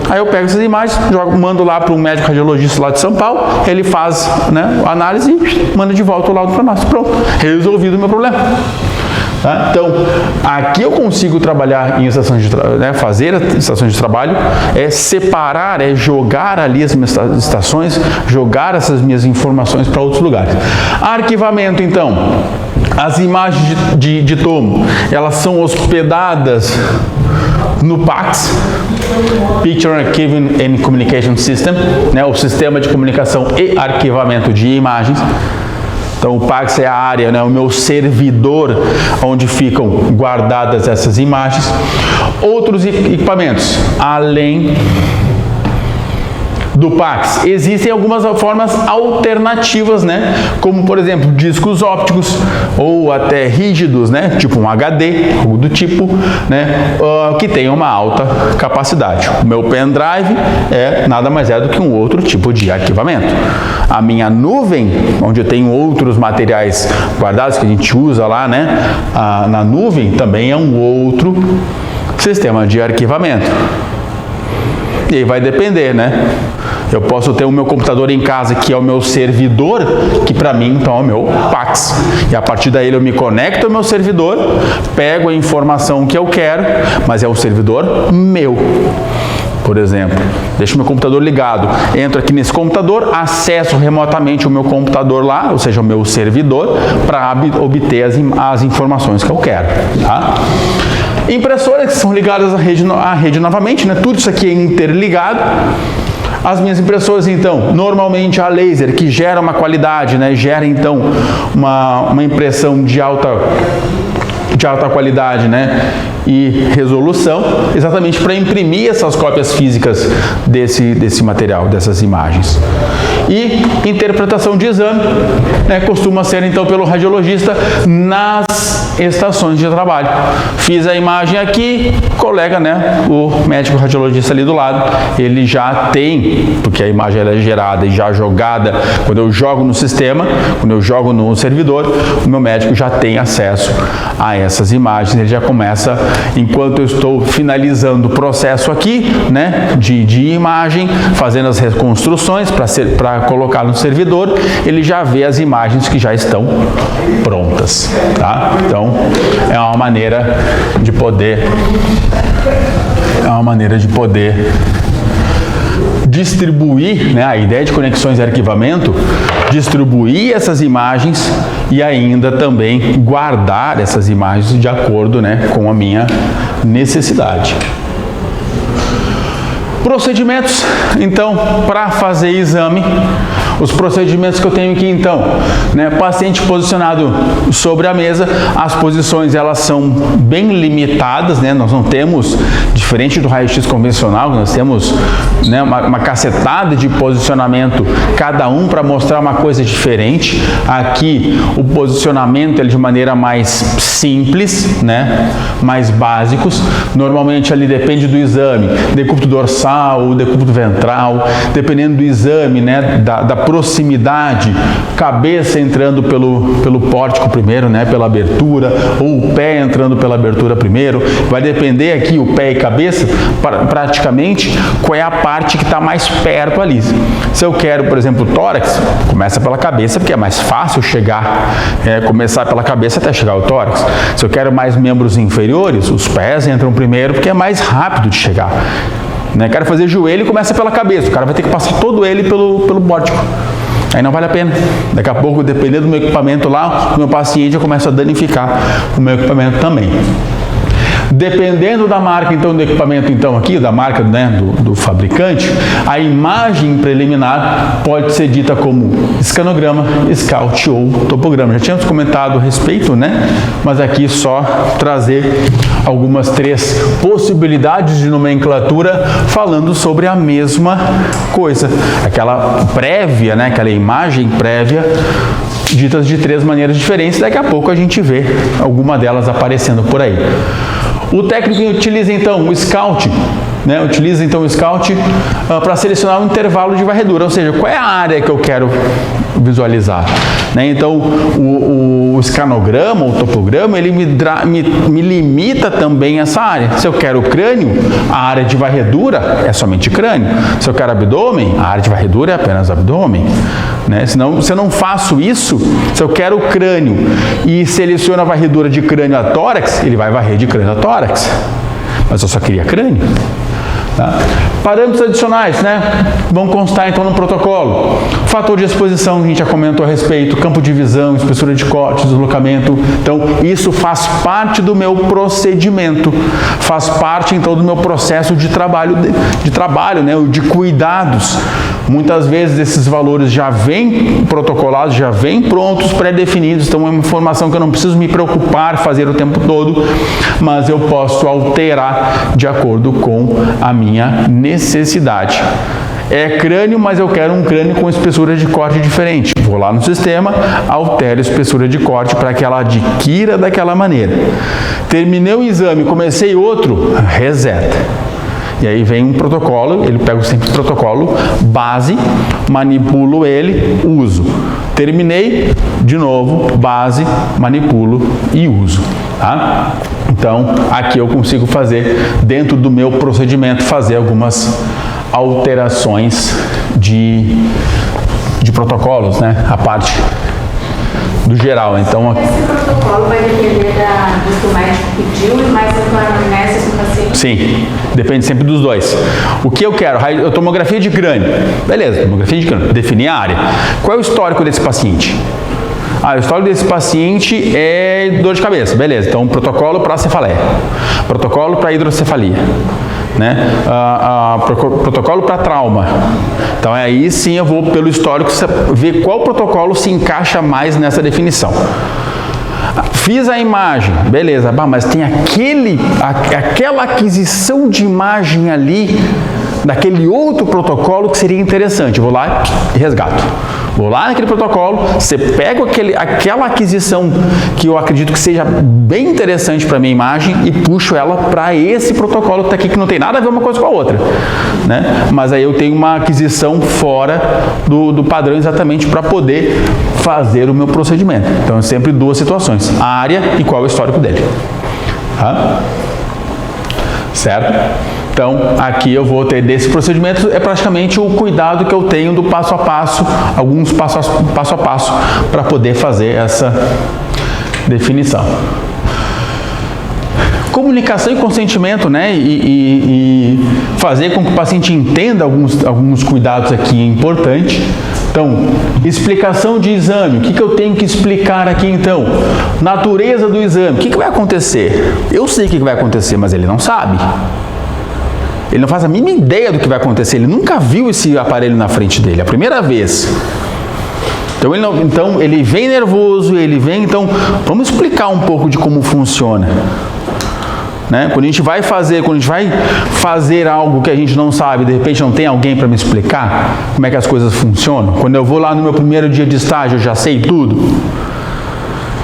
Aí eu pego essas imagens, mando lá para um médico radiologista lá de São Paulo, ele faz, né, a análise e manda de volta o laudo para nós. Pronto, resolvido o meu problema. Tá? Então, aqui eu consigo trabalhar em estações de né, fazer estações de trabalho, é separar, é jogar ali as minhas estações, jogar essas minhas informações para outros lugares. Arquivamento, então. As imagens de tomo, elas são hospedadas no PACS, Picture Archiving and Communication System, né, o sistema de comunicação e arquivamento de imagens. Então o PACS é a área, né, o meu servidor onde ficam guardadas essas imagens. Outros equipamentos, além do PACS, existem algumas formas alternativas, né? Como por exemplo discos ópticos ou até rígidos, né? Tipo um HD, algo do tipo, né? Que tem uma alta capacidade. O meu pendrive é nada mais é do que um outro tipo de arquivamento. A minha nuvem, onde eu tenho outros materiais guardados que a gente usa lá, né? Na nuvem também é um outro sistema de arquivamento. E aí vai depender, né? Eu posso ter o meu computador em casa, que é o meu servidor, que para mim então é o meu PAX. E a partir daí eu me conecto ao meu servidor, pego a informação que eu quero, mas é o servidor meu. Por exemplo, deixo meu computador ligado, entro aqui nesse computador, acesso remotamente o meu computador lá, ou seja, o meu servidor, para obter as informações que eu quero. Tá? Impressoras que são ligadas à rede novamente, né? Tudo isso aqui é interligado. As minhas impressoras, então, normalmente a laser, que gera uma qualidade, né? Gera, então, uma impressão de alta qualidade, né? E resolução, exatamente para imprimir essas cópias físicas desse material, dessas imagens. E interpretação de exame, né, costuma ser então pelo radiologista nas estações de trabalho. Fiz a imagem aqui, colega, né, o médico radiologista ali do lado, ele já tem, porque a imagem ela é gerada e já jogada, quando eu jogo no sistema, quando eu jogo no servidor, o meu médico já tem acesso a essas imagens, ele já começa, enquanto eu estou finalizando o processo aqui, né, de imagem, fazendo as reconstruções para colocar no servidor, ele já vê as imagens que já estão prontas, tá? Então, é uma maneira de poder distribuir, né, a ideia de conexões e arquivamento, distribuir essas imagens e ainda também guardar essas imagens de acordo, né, com a minha necessidade. Procedimentos, então, para fazer exame, os procedimentos que eu tenho aqui, então, né, paciente posicionado sobre a mesa, as posições elas são bem limitadas, né, nós não temos, diferente do raio-x convencional, nós temos, né, uma cacetada de posicionamento, cada um para mostrar uma coisa diferente. Aqui o posicionamento é de maneira mais simples, né, mais básicos, normalmente ali depende do exame, decúbito dorsal, decúbito ventral, dependendo do exame, né, da proximidade, cabeça entrando pelo pórtico primeiro, né, pela abertura, ou o pé entrando pela abertura primeiro, vai depender aqui o pé e cabeça, praticamente, qual é a parte que está mais perto ali. Se eu quero, por exemplo, o tórax, começa pela cabeça, porque é mais fácil chegar, começar pela cabeça até chegar ao tórax. Se eu quero mais membros inferiores, os pés entram primeiro, porque é mais rápido de chegar. Né? Quero fazer joelho e começa pela cabeça, o cara vai ter que passar todo ele pelo pórtico. Aí não vale a pena. Daqui a pouco, dependendo do meu equipamento lá, o meu paciente já começa a danificar o meu equipamento também. Dependendo da marca, então, do equipamento, então, aqui, da marca, né, do fabricante, a imagem preliminar pode ser dita como escanograma, scout ou topograma. Já tínhamos comentado a respeito, né? Mas aqui só trazer algumas 3 possibilidades de nomenclatura falando sobre a mesma coisa. Aquela prévia, né, aquela imagem prévia, ditas de 3 maneiras diferentes, daqui a pouco a gente vê alguma delas aparecendo por aí. O técnico utiliza então o scout, né? Utiliza então o scout para selecionar um intervalo de varredura, ou seja, qual é a área que eu quero visualizar, né? Então o escanograma, o topograma, ele me limita também essa área. Se eu quero crânio, a área de varredura é somente crânio. Se eu quero abdômen, a área de varredura é apenas abdômen, né? Senão, se eu não faço isso, se eu quero crânio e seleciono a varredura de crânio a tórax, ele vai varrer de crânio a tórax, mas eu só queria crânio. Tá? Parâmetros adicionais, né, vão constar então no protocolo. Fator de exposição, a gente já comentou a respeito, campo de visão, espessura de corte, deslocamento. Então, isso faz parte do meu procedimento, faz parte então do meu processo de trabalho, né, de cuidados. Muitas vezes esses valores já vêm protocolados, já vêm prontos, pré-definidos, então é uma informação que eu não preciso me preocupar fazer o tempo todo, mas eu posso alterar de acordo com a minha necessidade. É crânio, mas eu quero um crânio com espessura de corte diferente. Vou lá no sistema, altero a espessura de corte para que ela adquira daquela maneira. Terminei o exame, comecei outro, reseta. E aí vem um protocolo, ele pega sempre o protocolo base, manipulo ele, uso. Terminei, de novo, base, manipulo e uso. Tá? Então, aqui eu consigo fazer, dentro do meu procedimento, fazer algumas alterações de protocolos, né? A parte do geral. Então, esse protocolo vai depender do que o médico pediu e mais a tua anamnese do paciente? sim, depende sempre dos dois. O que eu quero? Tomografia de crânio. Beleza, tomografia de crânio. Definir a área. Qual é o histórico desse paciente? O histórico desse paciente é dor de cabeça. Beleza, então protocolo para cefaleia. Protocolo para hidrocefalia. Né? Protocolo para trauma. Então aí sim eu vou pelo histórico ver qual protocolo se encaixa mais nessa definição. Fiz a imagem, beleza, mas tem aquela aquisição de imagem ali daquele outro protocolo que seria interessante. Eu vou lá e resgato. Vou lá naquele protocolo, você pega aquela aquisição que eu acredito que seja bem interessante para a minha imagem e puxo ela para esse protocolo que está aqui, que não tem nada a ver uma coisa com a outra. Né? Mas aí eu tenho uma aquisição fora do padrão exatamente para poder fazer o meu procedimento. Então eu sempre duas situações, a área e qual é o histórico dele. Tá? Certo? Então, aqui eu vou ter desse procedimento, é praticamente o cuidado que eu tenho do passo a passo, alguns passo a passo, para poder fazer essa definição. Comunicação e consentimento, né? E fazer com que o paciente entenda alguns cuidados aqui é importante. Então, explicação de exame, o que eu tenho que explicar aqui então? Natureza do exame, o que vai acontecer? Eu sei o que vai acontecer, mas ele não sabe. Ele não faz a mínima ideia do que vai acontecer, ele nunca viu esse aparelho na frente dele, é a primeira vez. Então ele vem nervoso, então vamos explicar um pouco de como funciona. Né? Quando a gente vai fazer algo que a gente não sabe, de repente não tem alguém para me explicar como é que as coisas funcionam. Quando eu vou lá no meu primeiro dia de estágio, eu já sei tudo.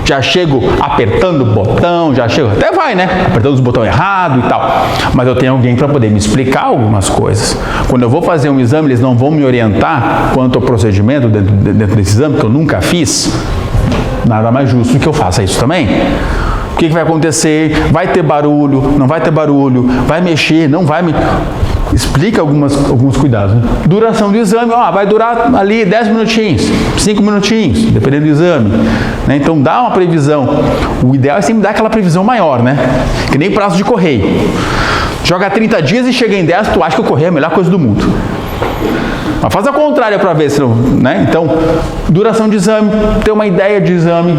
Já chego apertando o botão, até vai, né? Apertando os botões errado e tal. Mas eu tenho alguém para poder me explicar algumas coisas. Quando eu vou fazer um exame, eles não vão me orientar quanto ao procedimento dentro desse exame, que eu nunca fiz. Nada mais justo que eu faça isso também. O que vai acontecer? Vai ter barulho? Não vai ter barulho? Vai mexer? Não vai mexer? Explica alguns cuidados. Né? Duração do exame, vai durar ali 10 minutinhos, 5 minutinhos, dependendo do exame. Né? Então dá uma previsão. O ideal é sempre dar aquela previsão maior, né? Que nem prazo de correio. Joga 30 dias e chega em 10, tu acha que o correio é a melhor coisa do mundo. Mas faz a contrária para ver se não, né? Então, duração de exame, ter uma ideia de exame,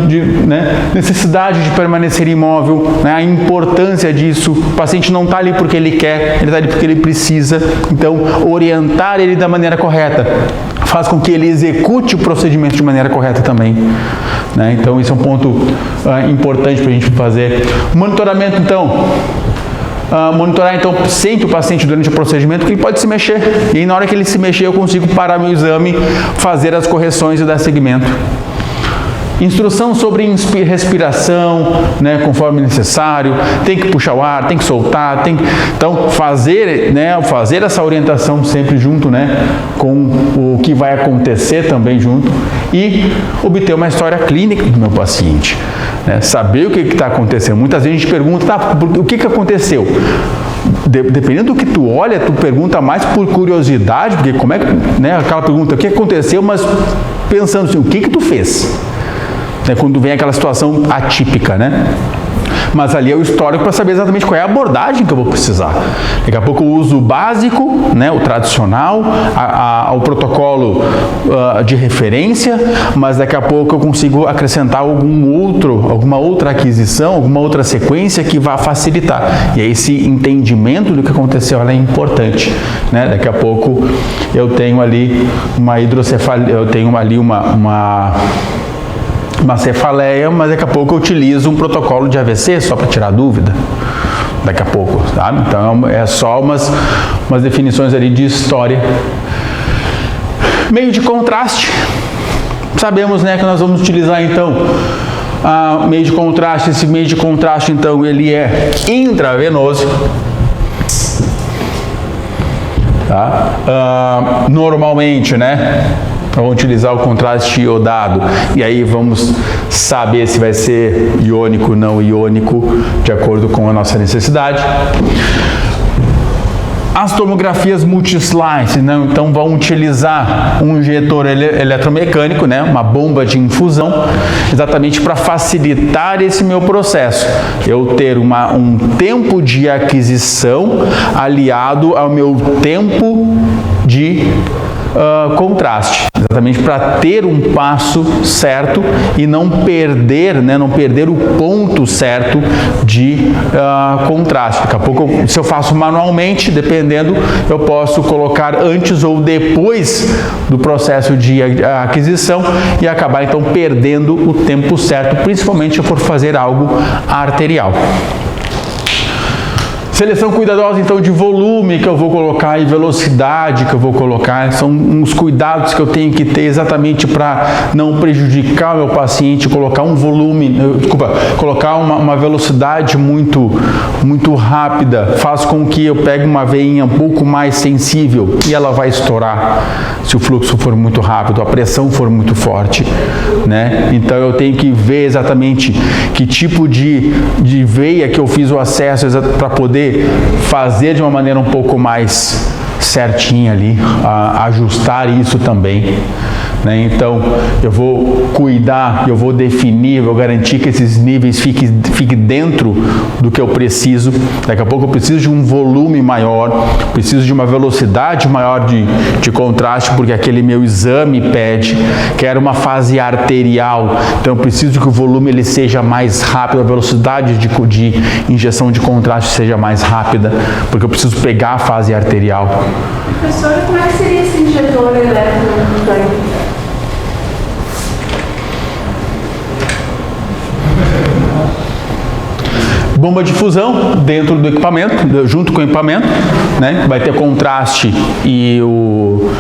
né? Necessidade de permanecer imóvel, né? A importância disso. O paciente não está ali porque ele quer, ele está ali porque ele precisa. Então, orientar ele da maneira correta faz com que ele execute o procedimento de maneira correta também. Né? Então, isso é um ponto importante para a gente fazer. Monitoramento, então. Monitorar então sempre o paciente durante o procedimento, que ele pode se mexer, e aí, na hora que ele se mexer eu consigo parar meu exame, fazer as correções e dar seguimento. Instrução sobre respiração, né, conforme necessário, tem que puxar o ar, tem que soltar, então fazer essa orientação sempre junto, né, com o que vai acontecer também junto, e obter uma história clínica do meu paciente, né, saber o que está acontecendo. Muitas vezes a gente pergunta, o que aconteceu? Dependendo do que tu olha, tu pergunta mais por curiosidade, porque como é que, né, aquela pergunta, o que aconteceu, mas pensando assim, o que tu fez? Quando vem aquela situação atípica, né? Mas ali é o histórico para saber exatamente qual é a abordagem que eu vou precisar. Daqui a pouco eu uso o básico, né, o tradicional, o protocolo de referência, mas daqui a pouco eu consigo acrescentar alguma outra aquisição, alguma outra sequência que vá facilitar. E aí esse entendimento do que aconteceu é importante. Né? Daqui a pouco eu tenho ali uma hidrocefalia, eu tenho ali uma cefaleia, mas daqui a pouco eu utilizo um protocolo de AVC só para tirar dúvida. Daqui a pouco, sabe? Então é só umas definições ali de história. Meio de contraste. Sabemos, né, que nós vamos utilizar então meio de contraste. Esse meio de contraste então ele é intravenoso. Tá? Normalmente, né? Vamos utilizar o contraste iodado e aí vamos saber se vai ser iônico ou não iônico de acordo com a nossa necessidade. As tomografias multi-slice, né? Então vão utilizar um injetor eletromecânico, né? Uma bomba de infusão, exatamente para facilitar esse meu processo. Eu ter um tempo de aquisição aliado ao meu tempo de contraste, exatamente para ter um passo certo e não perder, né, não perder o ponto certo de contraste. Daqui a pouco, se eu faço manualmente, dependendo, eu posso colocar antes ou depois do processo de aquisição e acabar então perdendo o tempo certo, principalmente se eu for fazer algo arterial. Seleção cuidadosa, então, de volume que eu vou colocar e velocidade que eu vou colocar. São uns cuidados que eu tenho que ter exatamente para não prejudicar o meu paciente, colocar um volume, colocar uma velocidade muito rápida, faz com que eu pegue uma veinha um pouco mais sensível e ela vai estourar se o fluxo for muito rápido, a pressão for muito forte, né? Então eu tenho que ver exatamente que tipo de veia que eu fiz o acesso para poder fazer de uma maneira um pouco mais certinha ali, ajustar isso também, né? Então eu vou cuidar, eu vou definir, eu vou garantir que esses níveis fiquem dentro do que eu preciso. Daqui a pouco eu preciso de um volume maior, preciso de uma velocidade maior de contraste, porque aquele meu exame pede. Quero uma fase arterial, então eu preciso que o volume ele seja mais rápido, a velocidade de injeção de contraste seja mais rápida, porque eu preciso pegar a fase arterial. Professor, como é que seria esse injetor eletromecânico? Bomba de fusão dentro do equipamento, junto com o equipamento, né? Vai ter contraste e o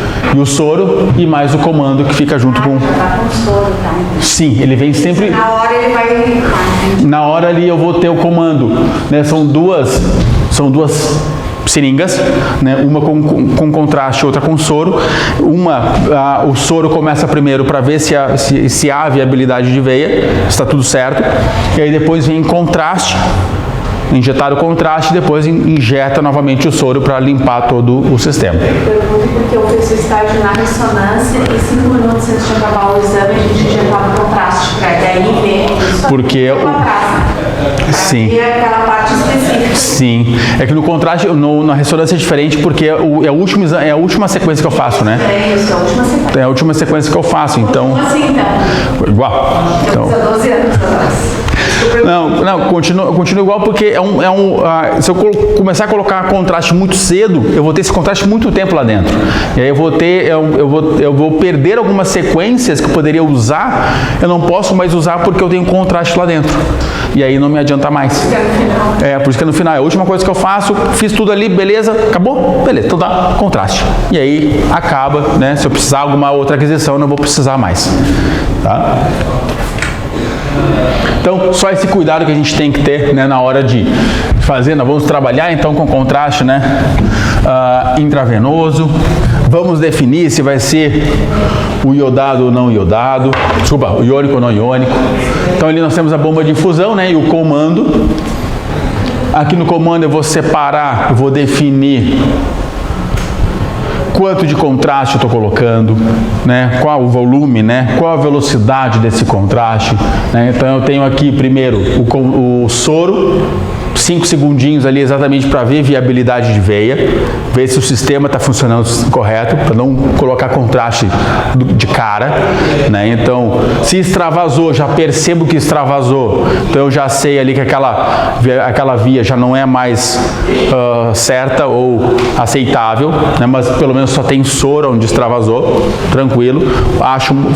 soro e mais o comando que fica junto com... Tá com soro, tá? Sim, ele vem sempre... Na hora ele vai... Na hora ali eu vou ter o comando, né? São duas seringas, né? Uma com contraste, outra com soro. O soro começa primeiro para ver se há viabilidade de veia, está tudo certo. E aí depois vem contraste, injetar o contraste, depois injeta novamente o soro para limpar todo o sistema. Eu pergunto porque eu fiz o estágio na ressonância e 5 minutos antes de acabar o exame a gente injetava o contraste para daí ver isso. Porque sim. E aquela parte específica. Sim. É que no contraste, na ressonância é diferente porque é a última sequência que eu faço, né? É isso, é a última sequência. É a última sequência que eu faço, então... Como assim, então? Igual. Eu fiz há 12 anos atrás. Não, continua igual porque se eu começar a colocar contraste muito cedo, eu vou ter esse contraste muito tempo lá dentro. E aí eu vou perder algumas sequências que eu poderia usar, eu não posso mais usar porque eu tenho contraste lá dentro. E aí não me adianta mais. Por isso que é no final. É a última coisa que eu faço, fiz tudo ali, beleza, acabou? Beleza, então dá contraste. E aí acaba, né? Se eu precisar de alguma outra aquisição, eu não vou precisar mais. Tá? Então, só esse cuidado que a gente tem que ter, né, na hora de fazer. Nós vamos trabalhar então com contraste, né, intravenoso. Vamos definir se vai ser o iodado ou não iodado. Desculpa, o iônico ou não iônico. Então ali nós temos a bomba de infusão, né, e o comando. Aqui no comando eu vou separar, eu vou definir quanto de contraste eu estou colocando, né? Qual o volume, né? Qual a velocidade desse contraste, né? Então eu tenho aqui primeiro o soro, 5 segundinhos ali exatamente para ver viabilidade de veia, ver se o sistema está funcionando correto, para não colocar contraste de cara, né? Então, se extravasou, já percebo que extravasou, então eu já sei ali que aquela via já não é mais certa ou aceitável, né? Mas pelo menos só tem soro onde extravasou, tranquilo,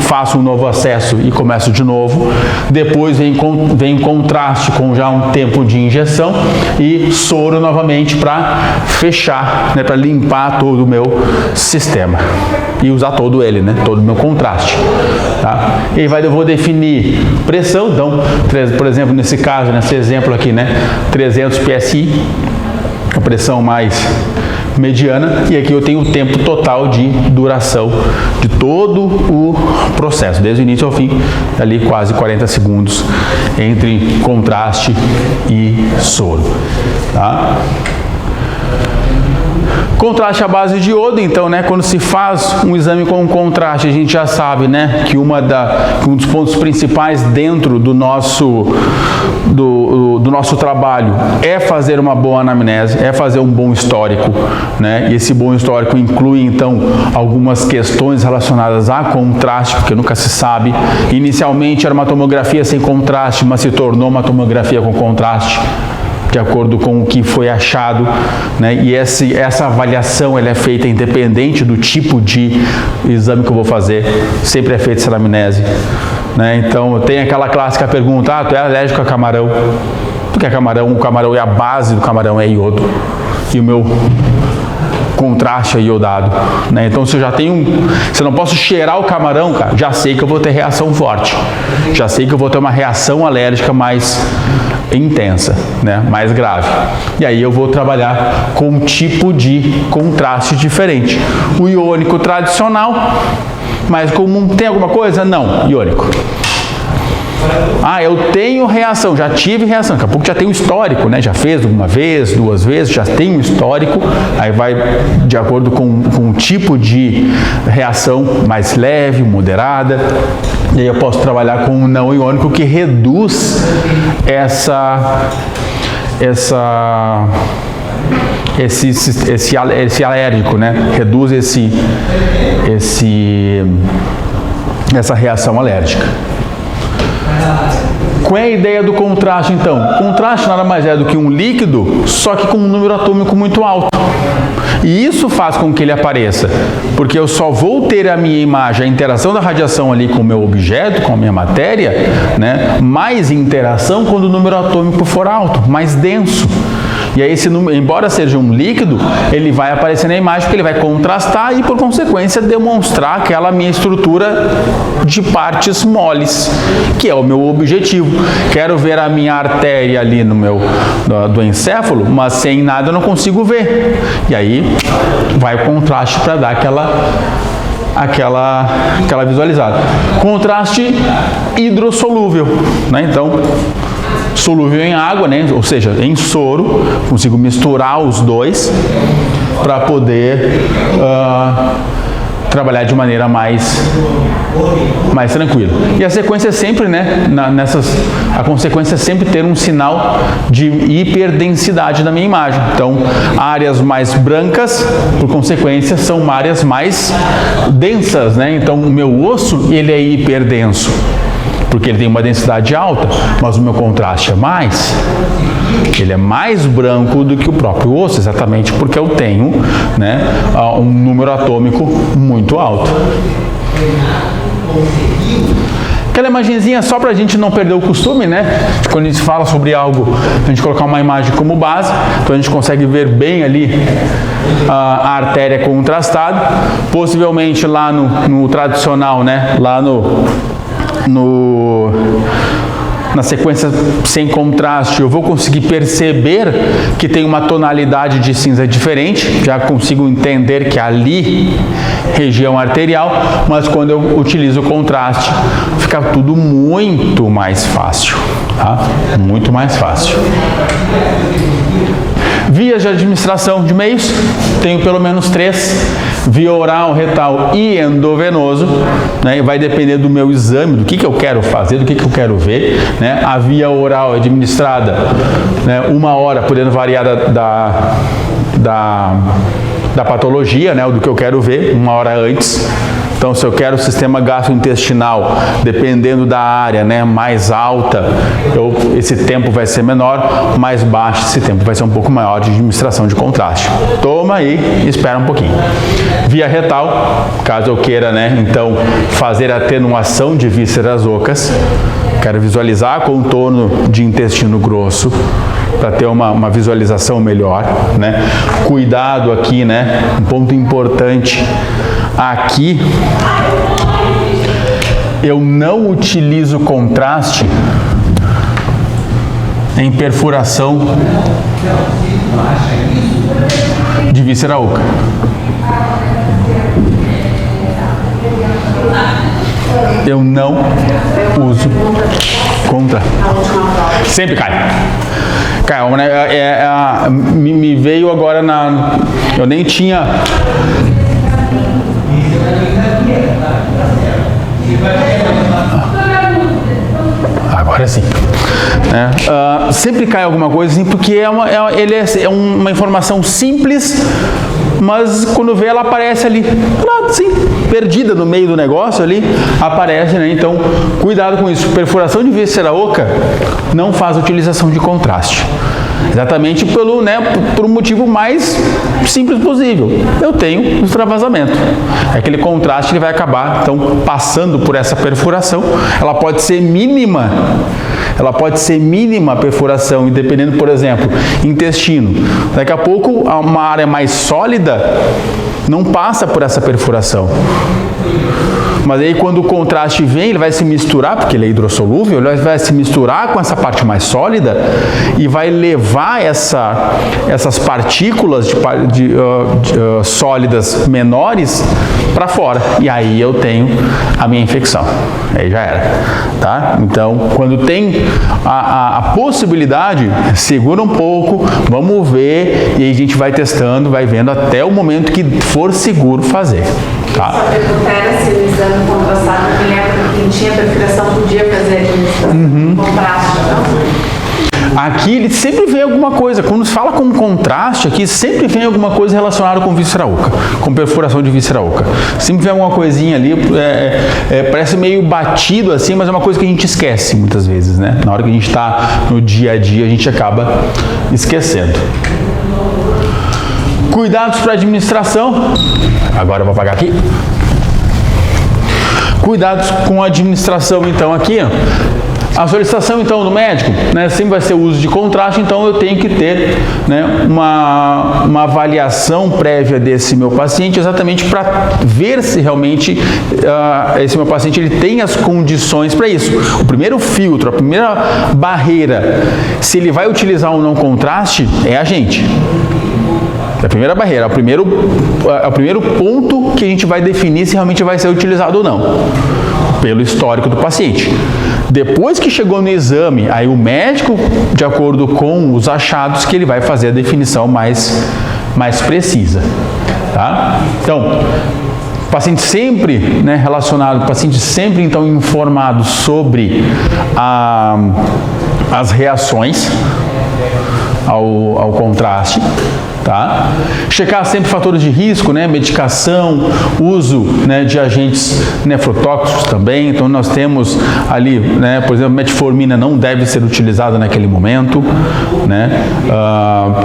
faço um novo acesso e começo de novo. Depois vem contraste com já um tempo de injeção e soro novamente para fechar, né, para limpar todo o meu sistema e usar todo ele, né, todo o meu contraste, tá? E aí eu vou definir pressão, então, por exemplo, nesse caso, nesse exemplo aqui, né, 300 PSI, a pressão mais mediana, e aqui eu tenho o tempo total de duração de todo o processo, desde o início ao fim, ali quase 40 segundos entre contraste e soro, tá? Contraste à base de iodo, então, né, quando se faz um exame com contraste, a gente já sabe, né, que um dos pontos principais dentro do nosso trabalho é fazer uma boa anamnese, é fazer um bom histórico, né, e esse bom histórico inclui, então, algumas questões relacionadas a contraste, porque nunca se sabe. Inicialmente era uma tomografia sem contraste, mas se tornou uma tomografia com contraste, de acordo com o que foi achado, né? E essa avaliação ela é feita independente do tipo de exame que eu vou fazer, sempre é feita essa anamnese, né? Então tem aquela clássica pergunta: tu é alérgico a camarão? Porque o camarão é a base do camarão, é iodo, e o meu contraste é iodado, né? Então se eu já tenho se eu não posso cheirar o camarão, cara, já sei que eu vou ter reação forte, já sei que eu vou ter uma reação alérgica mais intensa, né? Mais grave. E aí eu vou trabalhar com um tipo de contraste diferente. O iônico tradicional, mais comum, tem alguma coisa? Não, iônico. Eu tenho reação, já tive reação, daqui a pouco já tem um histórico, né? Já fez uma vez, 2 vezes, já tem um histórico, aí vai de acordo com o tipo de reação mais leve, moderada, e aí eu posso trabalhar com um não iônico que reduz esse alérgico, né? Reduz essa reação alérgica. Qual é a ideia do contraste, então? Contraste nada mais é do que um líquido, só que com um número atômico muito alto. E isso faz com que ele apareça, porque eu só vou ter a minha imagem, a interação da radiação ali com o meu objeto, com a minha matéria, né? Mais interação quando o número atômico for alto, mais denso. E aí, embora seja um líquido, ele vai aparecer na imagem porque ele vai contrastar e, por consequência, demonstrar aquela minha estrutura de partes moles, que é o meu objetivo. Quero ver a minha artéria ali do encéfalo, mas sem nada eu não consigo ver. E aí, vai o contraste para dar aquela visualizada. Contraste hidrossolúvel, né? Então, solúvel em água, né? Ou seja, em soro, consigo misturar os dois para poder trabalhar de maneira mais tranquila. E a sequência é sempre, né? A consequência é sempre ter um sinal de hiperdensidade na minha imagem. Então, áreas mais brancas, por consequência, são áreas mais densas, né? Então, o meu osso, ele é hiperdenso, porque ele tem uma densidade alta, mas o meu contraste é mais. Ele é mais branco do que o próprio osso, exatamente porque eu tenho, né, um número atômico muito alto. Aquela imagenzinha só para a gente não perder o costume, né? Quando a gente fala sobre algo, a gente colocar uma imagem como base, então a gente consegue ver bem ali a artéria contrastada. Possivelmente lá no tradicional, né? Lá na sequência sem contraste, eu vou conseguir perceber que tem uma tonalidade de cinza diferente, já consigo entender que ali região arterial, mas quando eu utilizo o contraste, fica tudo muito mais fácil, tá? Muito mais fácil. Vias de administração de meios, tenho pelo menos 3, via oral, retal e endovenoso, né? Vai depender do meu exame, do que eu quero fazer, do que eu quero ver, né? A via oral é administrada, né, 1 hora, podendo variar da patologia, né, do que eu quero ver, 1 hora antes. Então, se eu quero o sistema gastrointestinal, dependendo da área, né, mais alta, esse tempo vai ser menor, mais baixo, esse tempo vai ser um pouco maior de administração de contraste. Toma aí e espera um pouquinho. Via retal, caso eu queira, né, então, fazer a atenuação de vísceras ocas, quero visualizar contorno de intestino grosso, para ter uma visualização melhor, né? Cuidado aqui, né? Um ponto importante. Aqui, eu não utilizo contraste em perfuração de víscera oca. Eu não uso contraste. Sempre cai. Calma, né? Me veio agora na... Eu nem tinha... Agora sim. Sempre cai alguma coisa assim, porque ele é uma informação simples, mas quando vê ela aparece ali, assim, perdida no meio do negócio ali, aparece, né? Então, cuidado com isso. Perfuração de víscera oca não faz utilização de contraste. Exatamente por um motivo mais simples possível. Eu tenho extravasamento. Aquele contraste ele vai acabar, então, passando por essa perfuração. Ela pode ser mínima. Ela pode ser mínima a perfuração, dependendo, por exemplo, intestino. Daqui a pouco, uma área mais sólida não passa por essa perfuração. Mas aí quando o contraste vem, ele vai se misturar, porque ele é hidrossolúvel, ele vai se misturar com essa parte mais sólida e vai levar essas partículas sólidas menores para fora. E aí eu tenho a minha infecção. Aí já era. Tá? Então, quando tem a possibilidade, segura um pouco, vamos ver, e aí a gente vai testando, vai vendo até o momento que for seguro fazer. Tá? Só perguntar era se o exame contrastado, quem tinha perfuração podia fazer administração contraste, não? Aqui ele sempre vem alguma coisa, quando se fala com contraste aqui, sempre vem alguma coisa relacionada com víscera oca, com perfuração de víscera oca. Sempre vem alguma coisinha ali, parece meio batido assim, mas é uma coisa que a gente esquece muitas vezes, né? Na hora que a gente está no dia a dia, a gente acaba esquecendo. Cuidados para administração. Agora eu vou apagar aqui. Cuidados com a administração, então, aqui, ó. A solicitação, então, do médico, né, sempre vai ser o uso de contraste, então eu tenho que ter, né, uma avaliação prévia desse meu paciente, exatamente para ver se realmente esse meu paciente ele tem as condições para isso. O primeiro filtro, a primeira barreira, se ele vai utilizar ou não contraste, é a gente. É a primeira barreira, é o primeiro ponto que a gente vai definir se realmente vai ser utilizado ou não, pelo histórico do paciente. Depois que chegou no exame, aí o médico, de acordo com os achados, que ele vai fazer a definição mais precisa. Tá? Então, paciente sempre, né, relacionado, paciente sempre então informado sobre as reações ao contraste. Tá? Checar sempre fatores de risco, né? Medicação, uso, né, de agentes nefrotóxicos também. Então nós temos ali, né, por exemplo, metformina não deve ser utilizada naquele momento, né?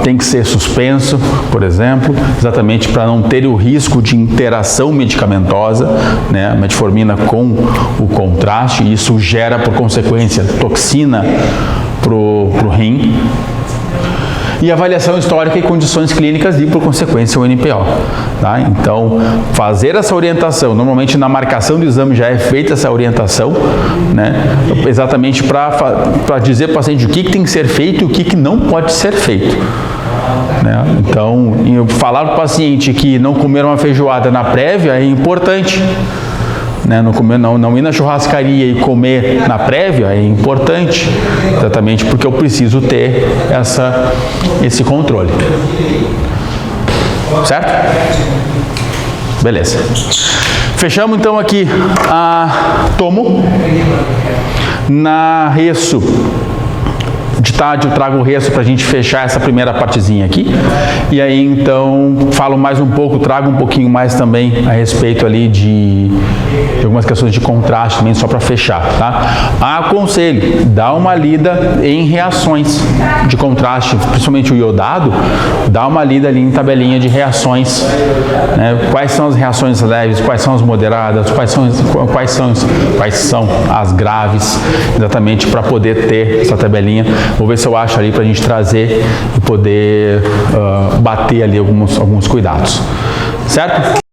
Tem que ser suspenso, por exemplo, exatamente para não ter o risco de interação medicamentosa, né? A metformina com o contraste, e isso gera por consequência toxina pro rim. E avaliação histórica e condições clínicas e, por consequência, o NPO. Tá? Então, fazer essa orientação, normalmente na marcação do exame já é feita essa orientação, né? Exatamente para dizer para o paciente o que tem que ser feito e o que não pode ser feito. Né? Então, falar para o paciente que não comer uma feijoada na prévia é importante. Né, não ir na churrascaria e comer na prévia é importante, exatamente porque eu preciso ter esse controle. Certo? Beleza. Fechamos então aqui a tomo. Na reço de tarde eu trago o resto para a gente fechar essa primeira partezinha aqui. E aí então falo mais um pouco, trago um pouquinho mais também a respeito ali de algumas questões de contraste também, só para fechar, tá? Aconselho, dá uma lida em reações de contraste, principalmente o iodado, dá uma lida ali em tabelinha de reações, né? Quais são as reações leves, quais são as moderadas, quais são as graves, exatamente para poder ter essa tabelinha. Vou ver se eu acho ali para a gente trazer e poder bater ali alguns cuidados. Certo?